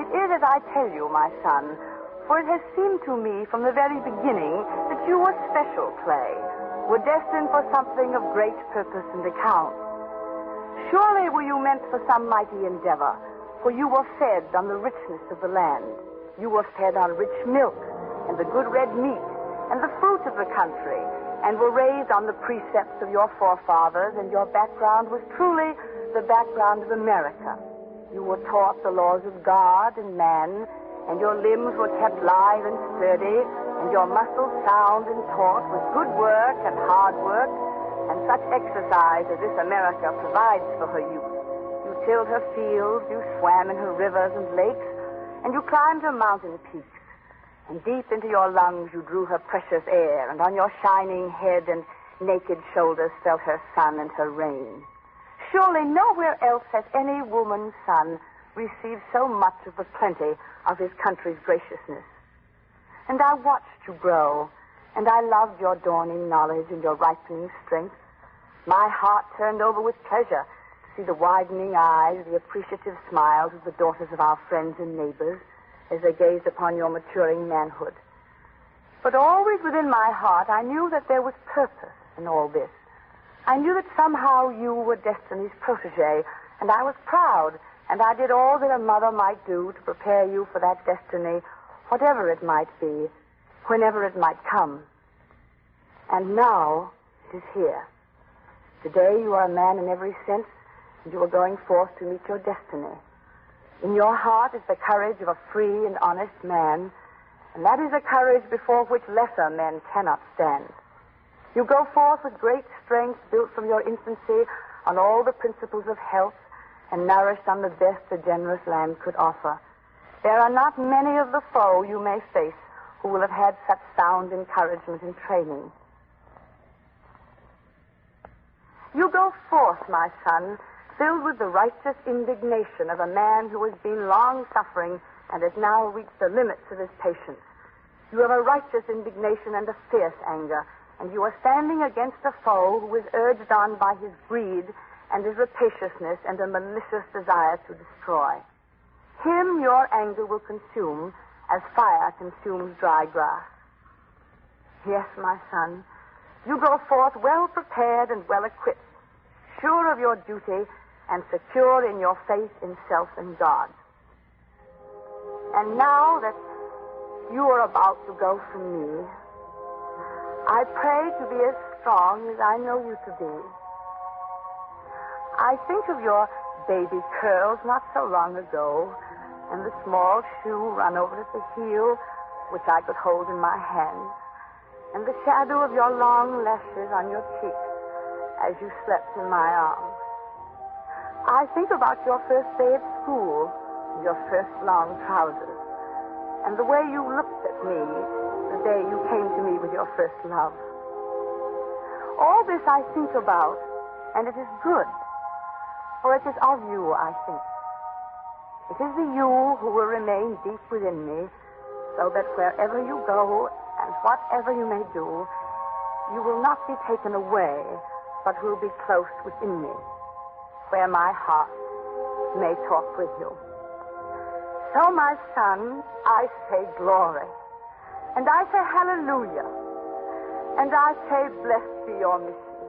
It is as I tell you, my son, for it has seemed to me from the very beginning that you were special clay, were destined for something of great purpose and account. Surely were you meant for some mighty endeavor, for you were fed on the richness of the land. You were fed on rich milk, and the good red meat, and the fruit of the country, and were raised on the precepts of your forefathers, and your background was truly the background of America. You were taught the laws of God and man, and your limbs were kept live and sturdy, and your muscles sound and taut with good work and hard work, and such exercise as this America provides for her youth. You tilled her fields, you swam in her rivers and lakes, and you climbed her mountain peaks. And deep into your lungs you drew her precious air, and on your shining head and naked shoulders felt her sun and her rain. Surely nowhere else has any woman's son received so much of the plenty of his country's graciousness. And I watched you grow, and I loved your dawning knowledge and your ripening strength. My heart turned over with pleasure to see the widening eyes, the appreciative smiles of the daughters of our friends and neighbors as they gazed upon your maturing manhood. But always within my heart, I knew that there was purpose in all this. I knew that somehow you were destiny's protege, and I was proud, and I did all that a mother might do to prepare you for that destiny, whatever it might be, whenever it might come. And now it is here. Today you are a man in every sense, and you are going forth to meet your destiny. In your heart is the courage of a free and honest man, and that is a courage before which lesser men cannot stand. You go forth with great strength built from your infancy on all the principles of health and nourished on the best the generous land could offer. There are not many of the foe you may face who will have had such sound encouragement and training. You go forth, my son, filled with the righteous indignation of a man who has been long suffering and has now reached the limits of his patience. You have a righteous indignation and a fierce anger, and you are standing against a foe who is urged on by his greed and his rapaciousness and a malicious desire to destroy. Him your anger will consume as fire consumes dry grass. Yes, my son, you go forth well prepared and well equipped, sure of your duty and secure in your faith in self and God. And now that you are about to go from me, I pray to be as strong as I know you to be. I think of your baby curls not so long ago, and the small shoe run over at the heel, which I could hold in my hand, and the shadow of your long lashes on your cheeks as you slept in my arms. I think about your first day at school, your first long trousers, and the way you looked at me the day you came to me with your first love. All this I think about, and it is good, for it is of you I think. It is the you who will remain deep within me, so that wherever you go and whatever you may do, you will not be taken away, but will be close within me, where my heart may talk with you. So, my son, I say glory, and I say hallelujah, and I say blessed be your mission,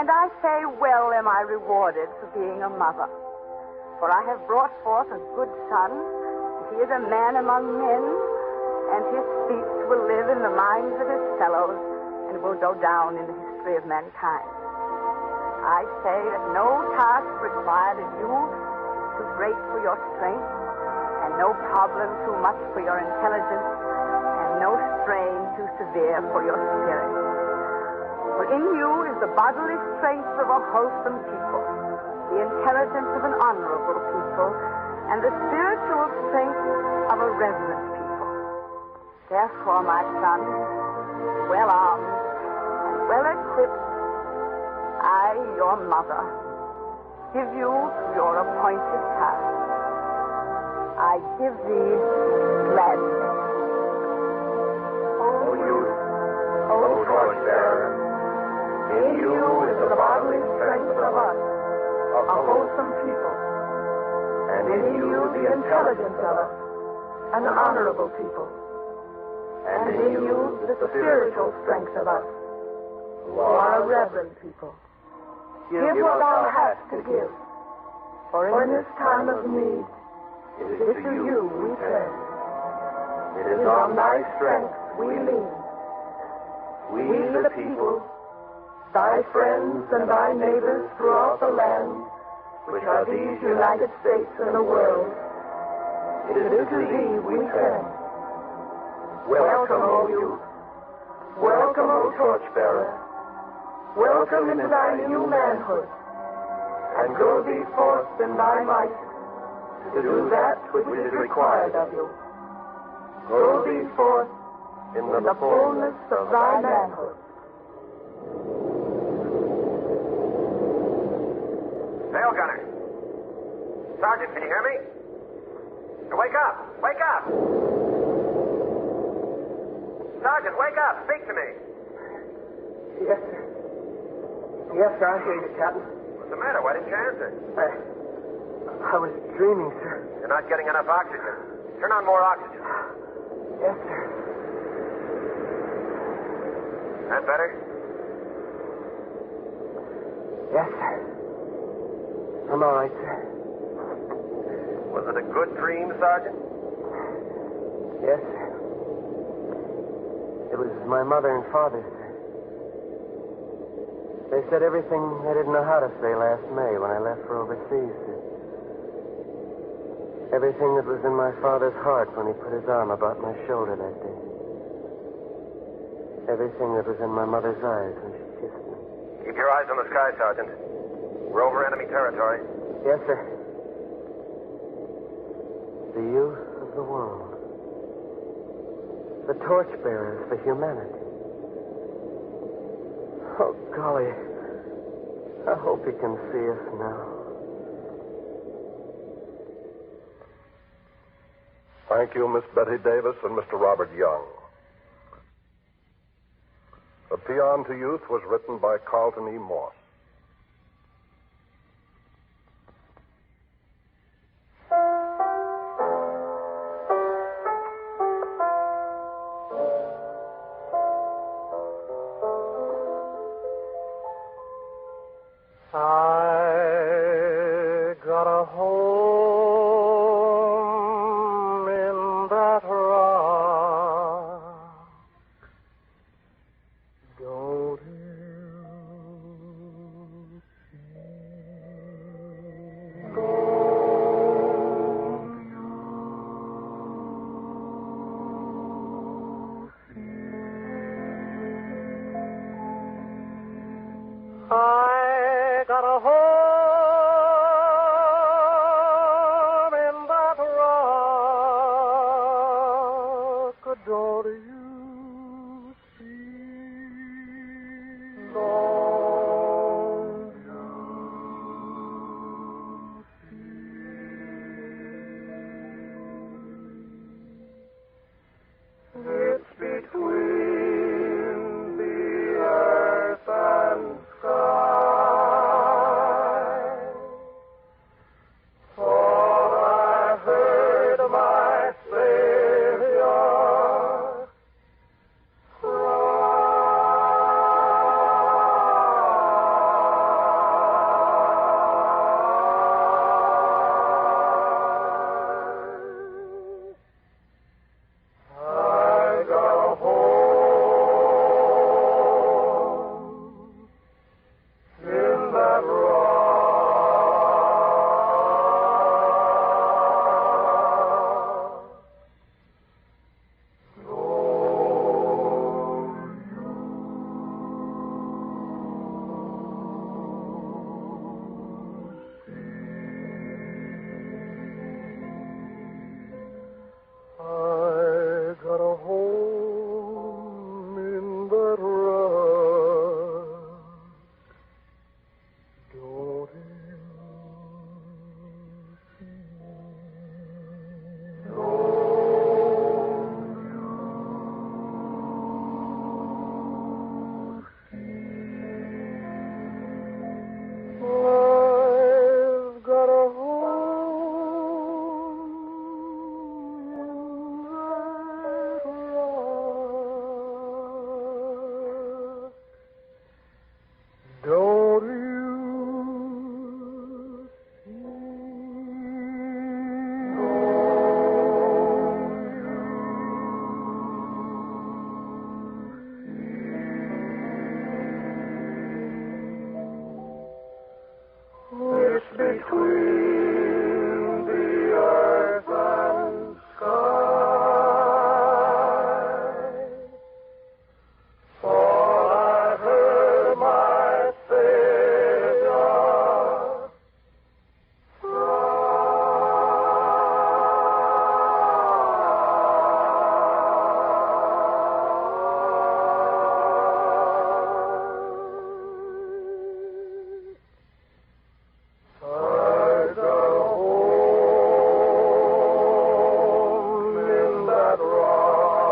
and I say well am I rewarded for being a mother. For I have brought forth a good son, and he is a man among men, and his speech will live in the minds of his fellows, and will go down in the history of mankind. I say that no task required of you is too great for your strength, and no problem too much for your intelligence, and no strain too severe for your spirit. For in you is the bodily strength of a wholesome people, the intelligence of an honorable people, and the spiritual strength of a reverent people. Therefore, my son, well armed and well equipped, I, your mother, give you your appointed task. I give thee gladly. O youth, O torch-bearer, in you is the bodily strength of us, a wholesome people, and in you the intelligence of us, an honorable people, and in you the spiritual strength of us, who are a reverend people. Give what thou hast to give, for in this time of need, it is to you we turn. It is on thy strength we lean. We the people, thy friends and thy neighbors throughout the land, which are these United States and the world, it is to thee we turn. Welcome, O youth. Welcome, O torchbearer. Welcome into thy new manhood, and go thee forth in thy might to do that which is required of you. Go thee forth in the fullness of thy manhood. Sail gunner. Sergeant, can you hear me? Now wake up! Wake up! Sergeant, wake up! Speak to me! Yes, sir. Yes, sir, I hear you, Captain. What's the matter? Why didn't you answer? I was dreaming, sir. You're not getting enough oxygen. Turn on more oxygen. Yes, sir. That better? Yes, sir. I'm all right, sir. Was it a good dream, Sergeant? Yes, sir. It was my mother and father, sir. They said everything they didn't know how to say last May when I left for overseas, sir. Everything that was in my father's heart when he put his arm about my shoulder that day. Everything that was in my mother's eyes when she kissed me. Keep your eyes on the sky, Sergeant. We're over enemy territory. Yes, sir. The youth of the world. The torchbearers for humanity. Oh, golly. I hope he can see us now. Thank you, Miss Betty Davis and Mr. Robert Young. A Paean to Youth was written by Carlton E. Moss. I got a home in that rock. Don't you see? I got a home in that rock. Don't you see? Don't you see? It's between the earth and sky. Thought I heard my Savior I got a home in that rock. I got a home in that rock. Don't you see? I've got a home in that rock. Don't you It's between the earth and sky. Thought I heard my Savior I got a home in that rock.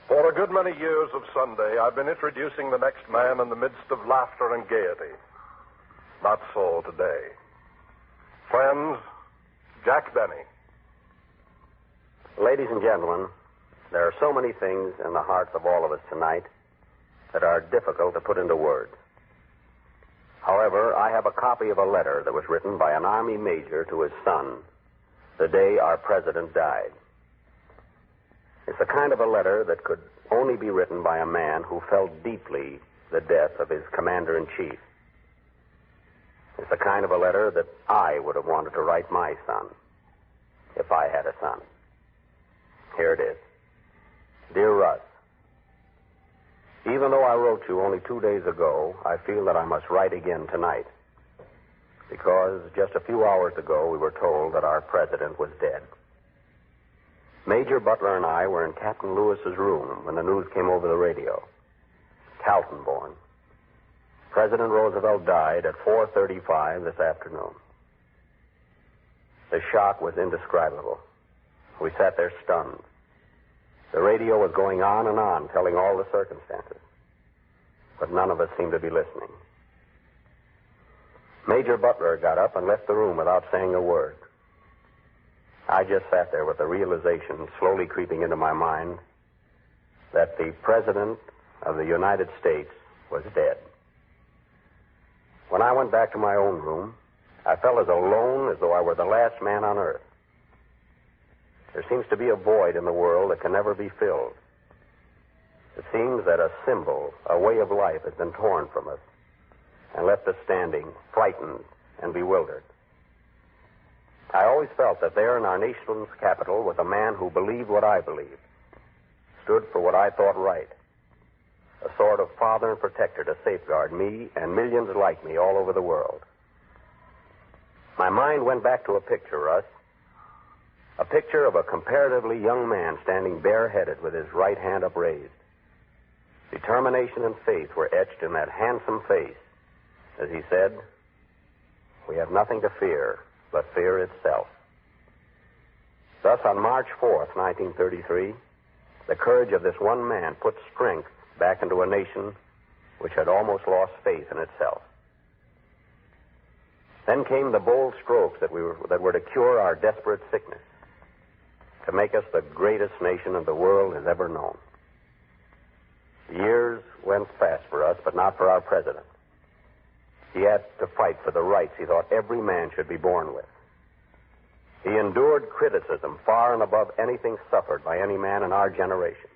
For a good many years of Sunday, I've been introducing the next man in the midst of laughter and gaiety. Not so today. Friends, Jack Benny. Ladies and gentlemen, there are so many things in the hearts of all of us tonight that are difficult to put into words. However, I have a copy of a letter that was written by an Army major to his son the day our president died. It's the kind of a letter that could only be written by a man who felt deeply the death of his commander-in-chief. It's the kind of a letter that I would have wanted to write my son, if I had a son. Here it is. Dear Russ, even though I wrote you only 2 days ago, I feel that I must write again tonight. Because just a few hours ago, we were told that our president was dead. Major Butler and I were in Captain Lewis's room when the news came over the radio. Calton born. President Roosevelt died at 4:35 this afternoon. The shock was indescribable. We sat there stunned. The radio was going on and on, telling all the circumstances. But none of us seemed to be listening. Major Butler got up and left the room without saying a word. I just sat there with the realization slowly creeping into my mind that the President of the United States was dead. When I went back to my own room, I felt as alone as though I were the last man on earth. There seems to be a void in the world that can never be filled. It seems that a symbol, a way of life, has been torn from us and left us standing, frightened and bewildered. I always felt that there in our nation's capital was a man who believed what I believed, stood for what I thought right, a sort of father and protector to safeguard me and millions like me all over the world. My mind went back to a picture, Russ. A picture of a comparatively young man standing bareheaded with his right hand upraised. Determination and faith were etched in that handsome face as he said, "We have nothing to fear but fear itself." Thus, on March 4th, 1933, the courage of this one man put strength back into a nation which had almost lost faith in itself. Then came the bold strokes that were to cure our desperate sickness, to make us the greatest nation the world has ever known. The years went fast for us, but not for our president. He had to fight for the rights he thought every man should be born with. He endured criticism far and above anything suffered by any man in our generation.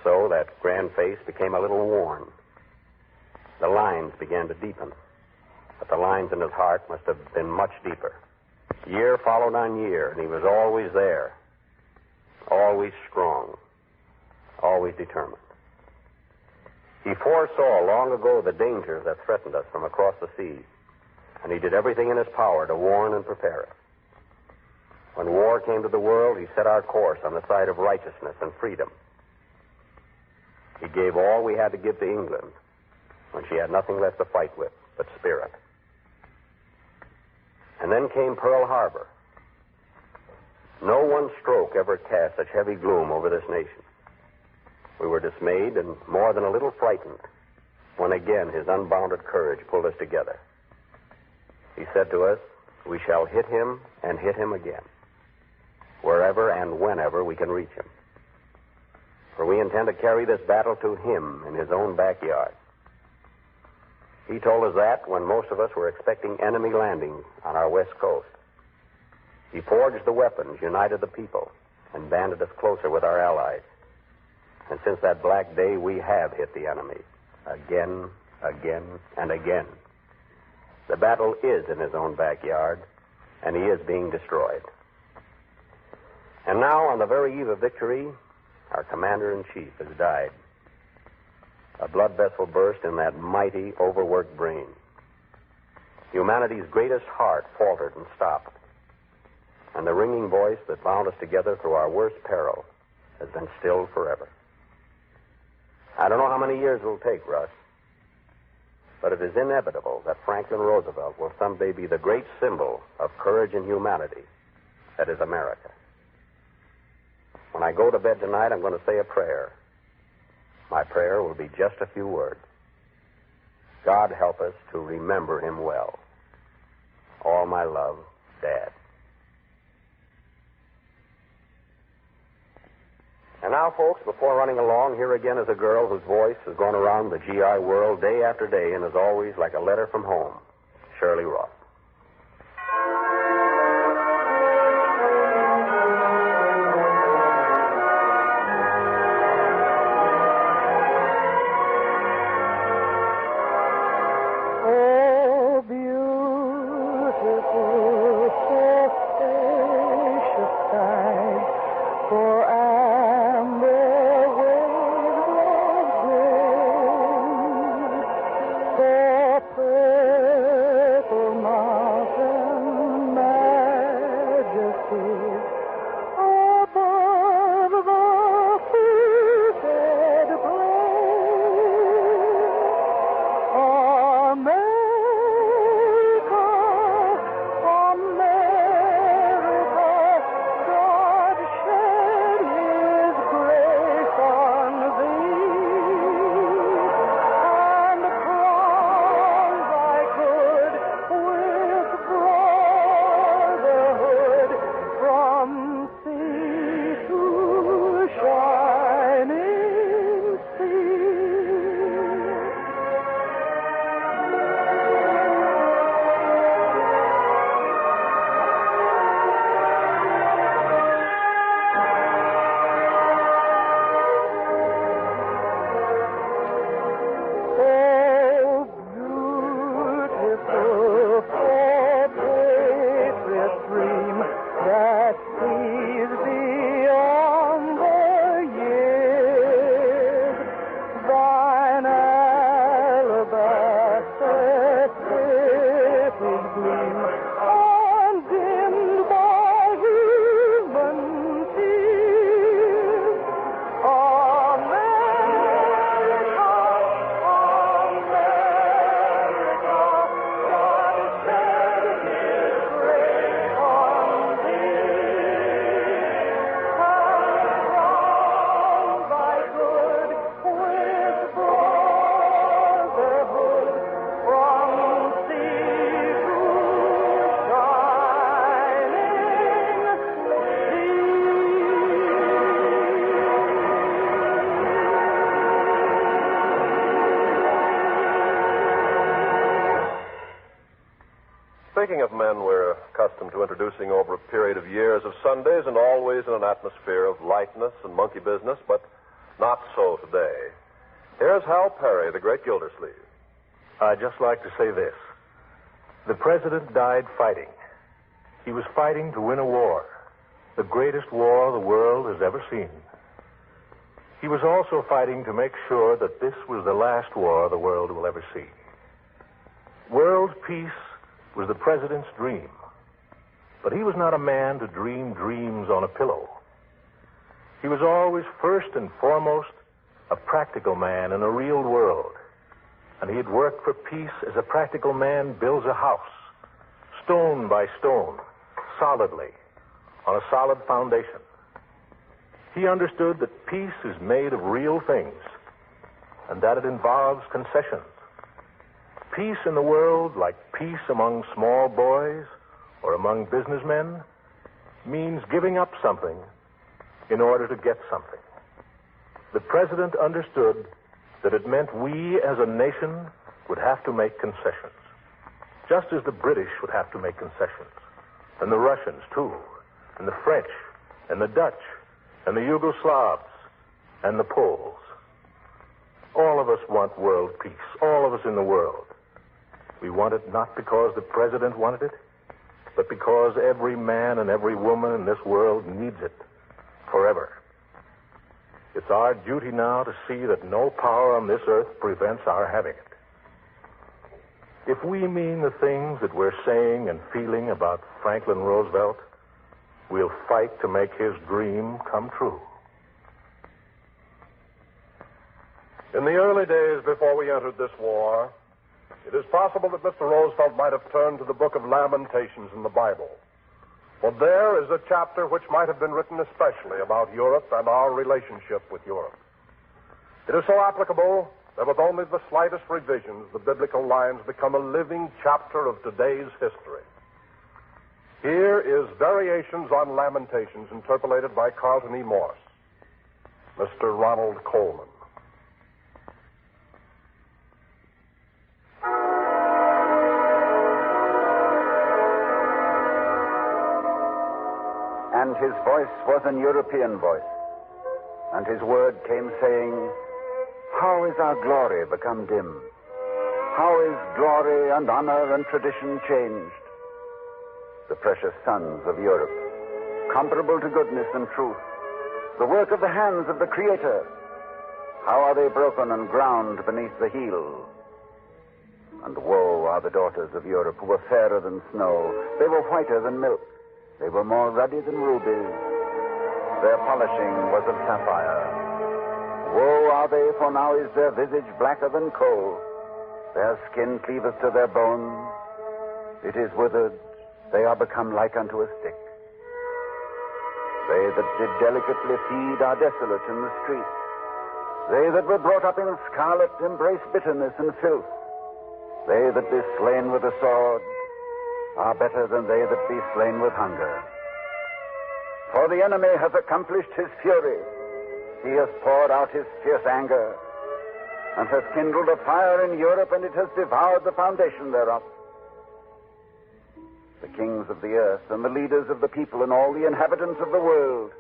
So that grand face became a little worn. The lines began to deepen, but the lines in his heart must have been much deeper. Year followed on year, and he was always there, always strong, always determined. He foresaw long ago the dangers that threatened us from across the seas, and he did everything in his power to warn and prepare us. When war came to the world, he set our course on the side of righteousness and freedom. He gave all we had to give to England when she had nothing left to fight with but spirit. And then came Pearl Harbor. No one stroke ever cast such heavy gloom over this nation. We were dismayed and more than a little frightened when again his unbounded courage pulled us together. He said to us, "We shall hit him and hit him again, wherever and whenever we can reach him. For we intend to carry this battle to him in his own backyard." He told us that when most of us were expecting enemy landings on our west coast. He forged the weapons, united the people, and banded us closer with our allies. And since that black day, we have hit the enemy again, again, and again. The battle is in his own backyard, and he is being destroyed. And now, on the very eve of victory, our commander-in-chief has died. A blood vessel burst in that mighty, overworked brain. Humanity's greatest heart faltered and stopped. And the ringing voice that bound us together through our worst peril has been stilled forever. I don't know how many years it will take, Russ, but it is inevitable that Franklin Roosevelt will someday be the great symbol of courage and humanity that is America. When I go to bed tonight, I'm going to say a prayer. My prayer will be just a few words. God help us to remember him well. All my love, Dad. And now, folks, before running along, here again is a girl whose voice has gone around the GI world day after day and is always like a letter from home. Shirley Roth. Speaking of men we're accustomed to introducing over a period of years of Sundays and always in an atmosphere of lightness and monkey business, but not so today. Here's Hal Perry, the great Gildersleeve. I'd just like to say this. The president died fighting. He was fighting to win a war, the greatest war the world has ever seen. He was also fighting to make sure that this was the last war the world will ever see. World peace was the president's dream. But he was not a man to dream dreams on a pillow. He was always first and foremost a practical man in a real world. And he had worked for peace as a practical man builds a house, stone by stone, solidly, on a solid foundation. He understood that peace is made of real things, and that it involves concessions. Peace in the world, like peace among small boys or among businessmen, means giving up something in order to get something. The president understood that it meant we as a nation would have to make concessions, just as the British would have to make concessions, and the Russians, too, and the French, and the Dutch, and the Yugoslavs, and the Poles. All of us want world peace, all of us in the world. We want it not because the president wanted it, but because every man and every woman in this world needs it forever. It's our duty now to see that no power on this earth prevents our having it. If we mean the things that we're saying and feeling about Franklin Roosevelt, we'll fight to make his dream come true. In the early days before we entered this war, it is possible that Mr. Roosevelt might have turned to the book of Lamentations in the Bible. For there is a chapter which might have been written especially about Europe and our relationship with Europe. It is so applicable that with only the slightest revisions, the biblical lines become a living chapter of today's history. Here is Variations on Lamentations, interpolated by Carlton E. Morse. Mr. Ronald Coleman. And his voice was an European voice. And his word came saying, how is our glory become dim? How is glory and honor and tradition changed? The precious sons of Europe, comparable to goodness and truth, the work of the hands of the Creator, how are they broken and ground beneath the heel? And woe are the daughters of Europe who were fairer than snow. They were whiter than milk. They were more ruddy than rubies. Their polishing was of sapphire. Woe are they, for now is their visage blacker than coal. Their skin cleaveth to their bones. It is withered. They are become like unto a stick. They that did delicately feed are desolate in the streets. They that were brought up in scarlet embrace bitterness and filth. They that be slain with the sword are better than they that be slain with hunger. For the enemy hath accomplished his fury. He has poured out his fierce anger, and hath kindled a fire in Europe, and it has devoured the foundation thereof. The kings of the earth and the leaders of the people and all the inhabitants of the world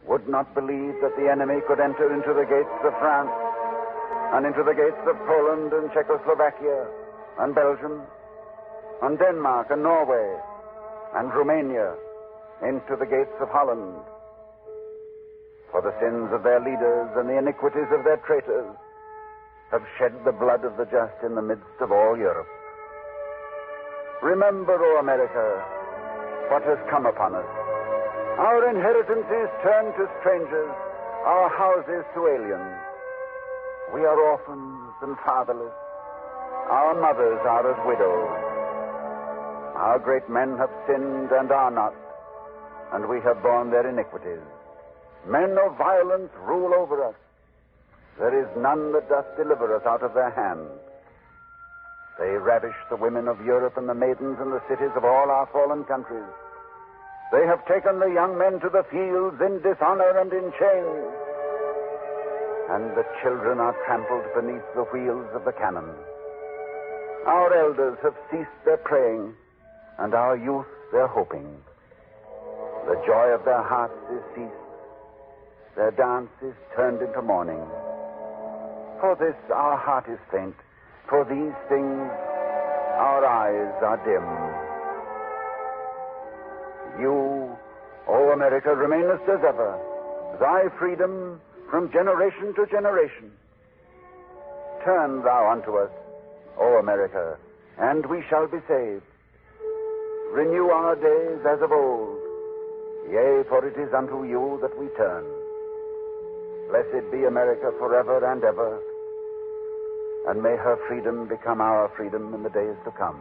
would not believe that the enemy could enter into the gates of France and into the gates of Poland and Czechoslovakia and Belgium and Denmark and Norway and Romania, into the gates of Holland. For the sins of their leaders and the iniquities of their traitors have shed the blood of the just in the midst of all Europe. Remember, O America, what has come upon us. Our inheritance is turned to strangers, our houses to aliens. We are orphans and fatherless. Our mothers are as widows. Our great men have sinned and are not, and we have borne their iniquities. Men of violence rule over us. There is none that doth deliver us out of their hands. They ravish the women of Europe and the maidens in the cities of all our fallen countries. They have taken the young men to the fields in dishonor and in chains. And the children are trampled beneath the wheels of the cannon. Our elders have ceased their praying, and our youth their hoping. The joy of their hearts is ceased, their dance is turned into mourning. For this our heart is faint, for these things our eyes are dim. You, O America, remainest as ever, thy freedom from generation to generation. Turn thou unto us, O America, and we shall be saved. Renew our days as of old. Yea, for it is unto you that we turn. Blessed be America forever and ever, and may her freedom become our freedom in the days to come.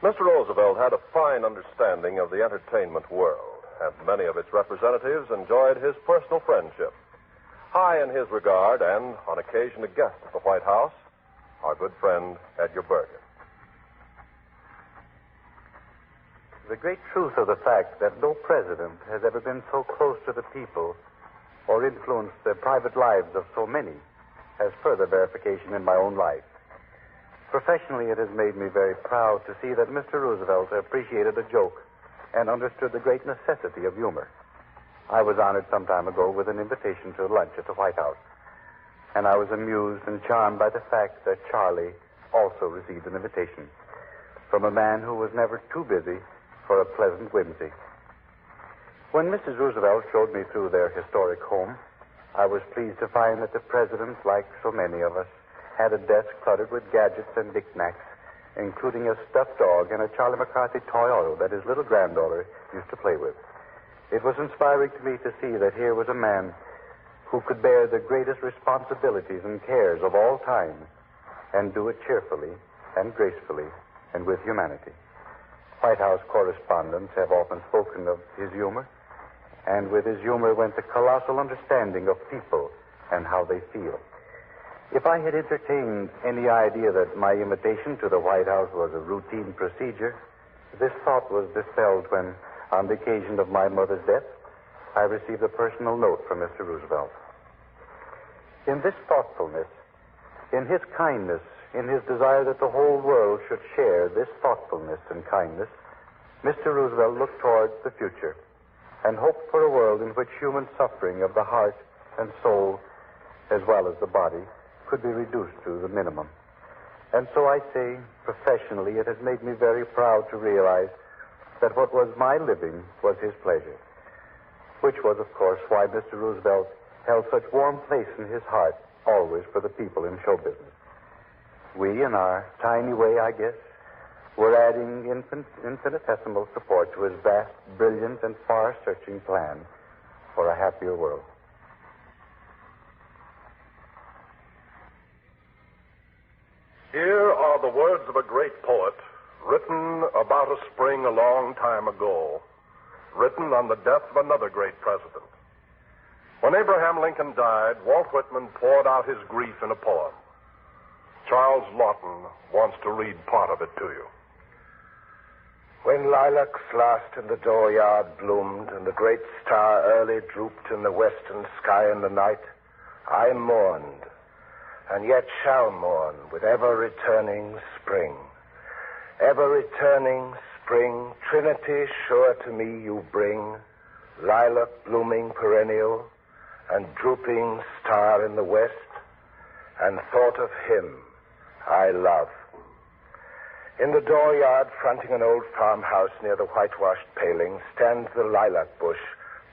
Mr. Roosevelt had a fine understanding of the entertainment world, and many of its representatives enjoyed his personal friendship. High in his regard, and on occasion a guest at the White House, our good friend Edgar Bergen. The great truth of the fact that no president has ever been so close to the people or influenced the private lives of so many has further verification in my own life. Professionally, it has made me very proud to see that Mr. Roosevelt appreciated a joke and understood the great necessity of humor. I was honored some time ago with an invitation to lunch at the White House, and I was amused and charmed by the fact that Charlie also received an invitation from a man who was never too busy for a pleasant whimsy. When Mrs. Roosevelt showed me through their historic home, I was pleased to find that the president, like so many of us, had a desk cluttered with gadgets and knickknacks, including a stuffed dog and a Charlie McCarthy toy auto that his little granddaughter used to play with. It was inspiring to me to see that here was a man who could bear the greatest responsibilities and cares of all time and do it cheerfully and gracefully and with humanity. White House correspondents have often spoken of his humor, and with his humor went the colossal understanding of people and how they feel. If I had entertained any idea that my invitation to the White House was a routine procedure, this thought was dispelled when, on the occasion of my mother's death, I received a personal note from Mr. Roosevelt. In this thoughtfulness, in his kindness, in his desire that the whole world should share this thoughtfulness and kindness, Mr. Roosevelt looked toward the future and hoped for a world in which human suffering of the heart and soul, as well as the body, could be reduced to the minimum. And so I say, professionally, it has made me very proud to realize that what was my living was his pleasure, which was, of course, why Mr. Roosevelt held such warm place in his heart always for the people in show business. We, in our tiny way, I guess, were adding infinitesimal support to his vast, brilliant, and far-searching plan for a happier world. Here are the words of a great poet, written about a spring a long time ago, written on the death of another great president. When Abraham Lincoln died, Walt Whitman poured out his grief in a poem. Charles Lawton wants to read part of it to you. When lilacs last in the dooryard bloomed and the great star early drooped in the western sky in the night, I mourned, and yet shall mourn with ever-returning spring. Ever-returning spring, Trinity sure to me you bring, lilac blooming perennial, and drooping star in the west, and thought of him I love. In the dooryard fronting an old farmhouse near the whitewashed paling stands the lilac bush,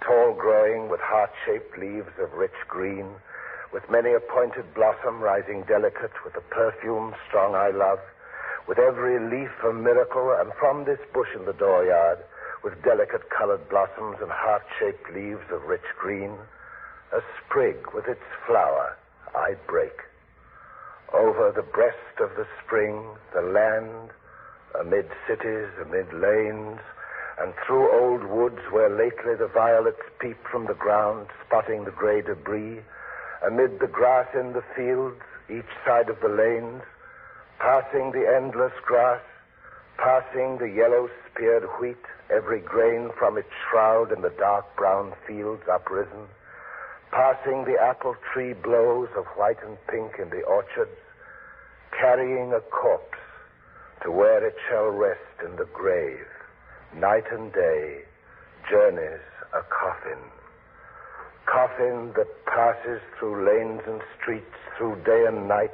tall growing with heart-shaped leaves of rich green, with many a pointed blossom rising delicate with the perfume strong I love, with every leaf a miracle, and from this bush in the dooryard, with delicate colored blossoms and heart-shaped leaves of rich green, a sprig with its flower I break. Over the breast of the spring, the land, amid cities, amid lanes, and through old woods where lately the violets peep from the ground, spotting the gray debris, amid the grass in the fields, each side of the lanes, passing the endless grass, passing the yellow-speared wheat, every grain from its shroud in the dark brown fields uprisen, passing the apple tree blows of white and pink in the orchards, carrying a corpse to where it shall rest in the grave. Night and day journeys a coffin. Coffin that passes through lanes and streets, through day and night,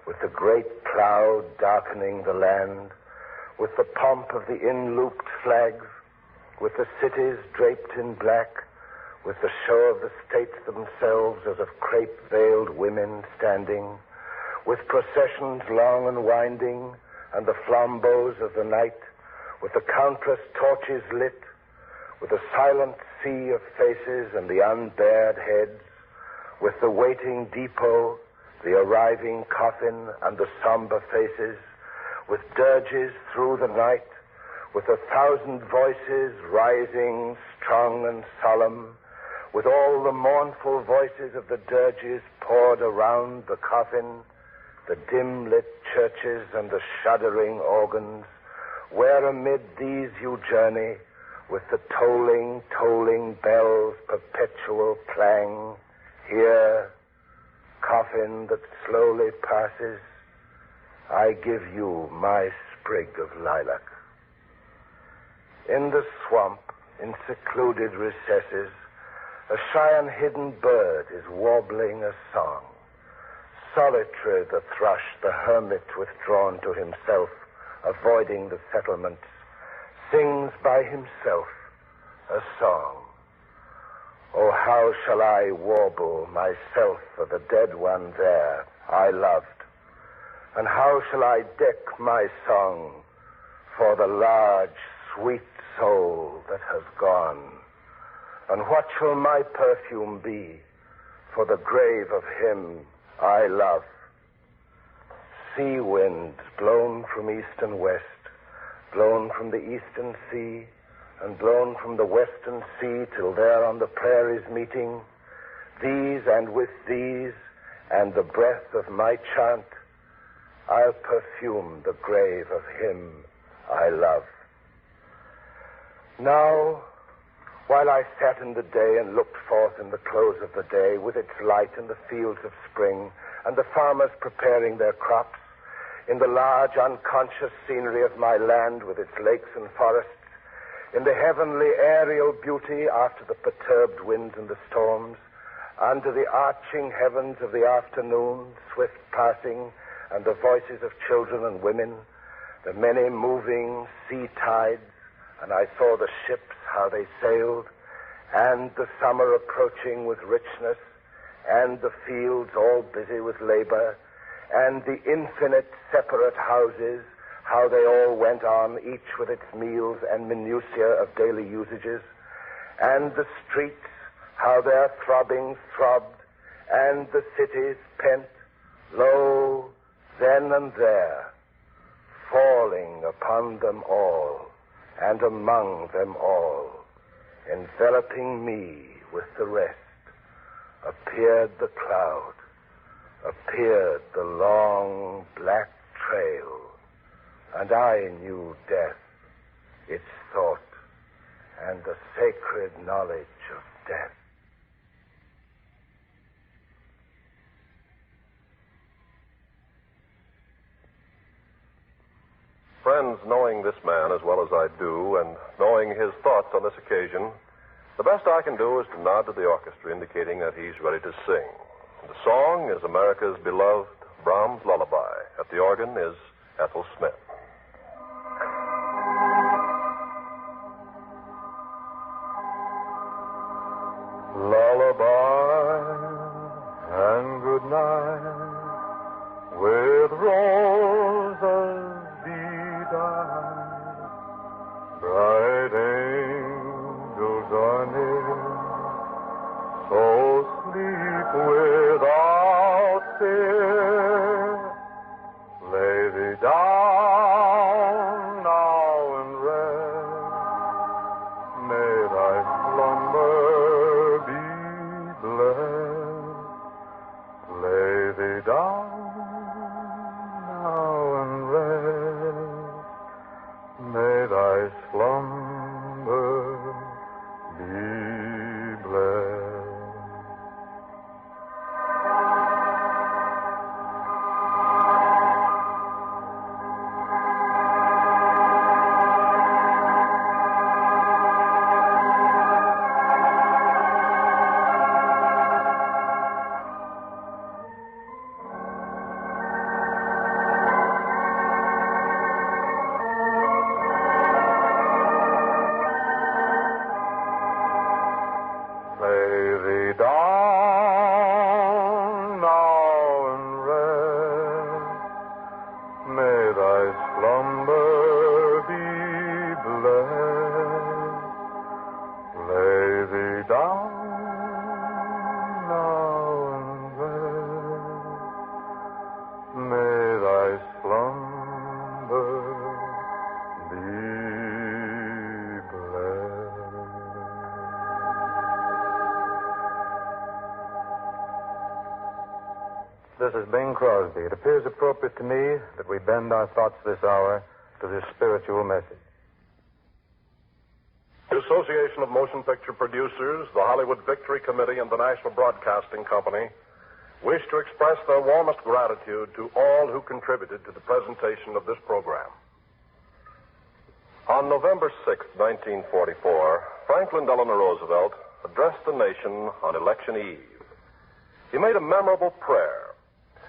with the great cloud darkening the land, with the pomp of the in-looped flags, with the cities draped in black, with the show of the states themselves as of crape-veiled women standing, with processions long and winding, and the flambeaux of the night, with the countless torches lit, with the silent sea of faces and the unbared heads, with the waiting depot, the arriving coffin, and the somber faces, with dirges through the night, with 1,000 voices rising strong and solemn, with all the mournful voices of the dirges poured around the coffin, the dim-lit churches and the shuddering organs, where amid these you journey, with the tolling, tolling bells' perpetual clang, here, coffin that slowly passes, I give you my sprig of lilac. In the swamp, in secluded recesses, a shy and hidden bird is warbling a song. Solitary the thrush, the hermit withdrawn to himself, avoiding the settlements, sings by himself a song. Oh, how shall I warble myself for the dead one there I loved? And how shall I deck my song for the large, sweet soul that has gone? And what shall my perfume be for the grave of him I love? Sea winds blown from east and west, blown from the eastern sea, and blown from the western sea till there on the prairies meeting, these and with these and the breath of my chant, I'll perfume the grave of him I love. Now, while I sat in the day and looked forth in the close of the day, with its light in the fields of spring, and the farmers preparing their crops, in the large unconscious scenery of my land with its lakes and forests, in the heavenly aerial beauty after the perturbed winds and the storms, under the arching heavens of the afternoon, swift passing, and the voices of children and women, the many moving sea tides, and I saw the ships, how they sailed, and the summer approaching with richness, and the fields all busy with labor, and the infinite separate houses, how they all went on, each with its meals and minutiae of daily usages, and the streets, how their throbbing throbbed, and the cities pent, lo, then and there, falling upon them all, and among them all, enveloping me with the rest, appeared the cloud, appeared the long black trail, and I knew death, its thought, and the sacred knowledge of death. Friends, knowing this man as well as I do, and knowing his thoughts on this occasion, the best I can do is to nod to the orchestra, indicating that he's ready to sing. The song is America's beloved Brahms' Lullaby. At the organ is Ethel Smith. Lullaby and good night, with roses bedight, bright angels are near, so sleep without fear. Lay thee down now and rest, may thy slumber be blessed. Lay thee down now This is Bing Crosby. It appears appropriate to me that we bend our thoughts this hour to this spiritual message. The Association of Motion Picture Producers, the Hollywood Victory Committee, and the National Broadcasting Company wish to express their warmest gratitude to all who contributed to the presentation of this program. On November 6, 1944, Franklin Delano Roosevelt addressed the nation on election eve. He made a memorable prayer.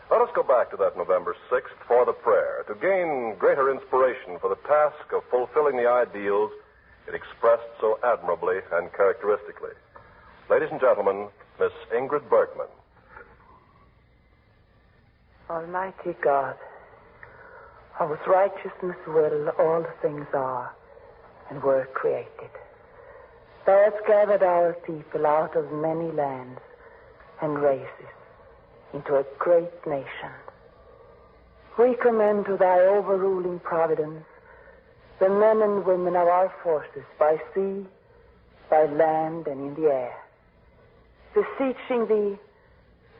Let us go back to that November 6th for the prayer to gain greater inspiration for the task of fulfilling the ideals it expressed so admirably and characteristically. Ladies and gentlemen, Miss Ingrid Bergman. Almighty God, of whose righteousness will all things are and were created. Thou hast gathered our people out of many lands and races into a great nation. We commend to thy overruling providence the men and women of our forces by sea, by land, and in the air, beseeching thee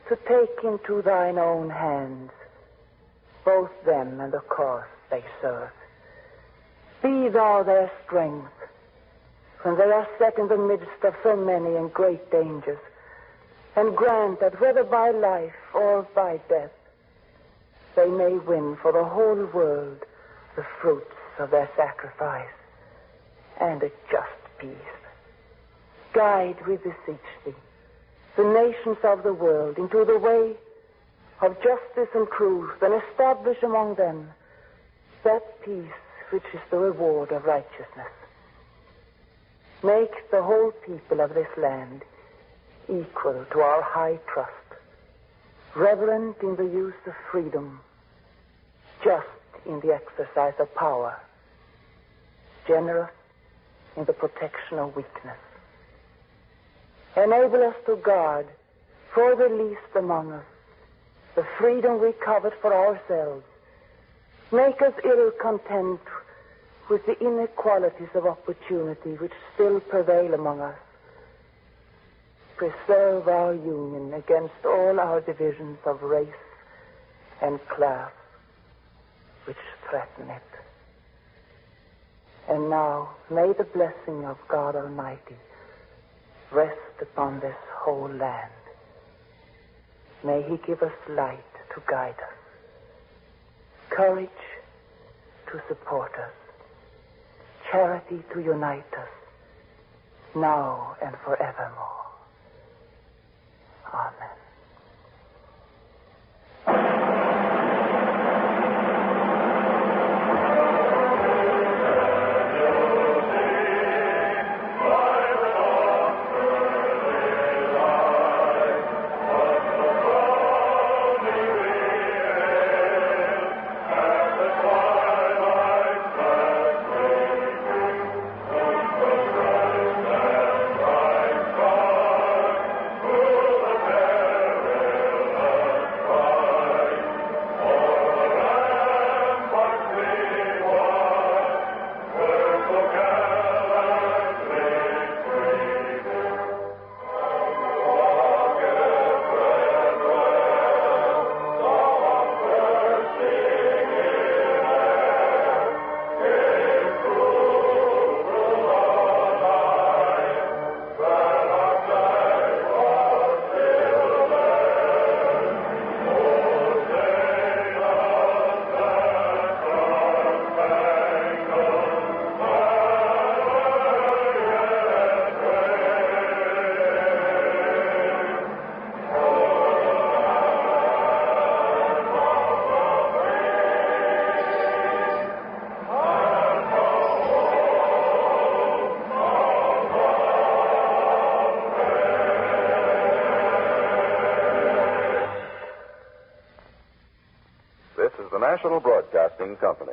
to take into thine own hands both them and the cause they serve. Be thou their strength when they are set in the midst of so many and great dangers, and grant that whether by life or by death, they may win for the whole world the fruits of their sacrifice and a just peace. Guide, we beseech thee, the nations of the world into the way of justice and truth, and establish among them that peace which is the reward of righteousness. Make the whole people of this land equal to our high trust, reverent in the use of freedom, just in the exercise of power, generous in the protection of weakness. Enable us to guard for the least among us the freedom we covet for ourselves. Make us ill content with the inequalities of opportunity which still prevail among us. Preserve our union against all our divisions of race and class which threaten it. And now may the blessing of God Almighty rest upon this whole land. May he give us light to guide us, courage to support us, charity to unite us, now and forevermore. Amen. National Broadcasting Company.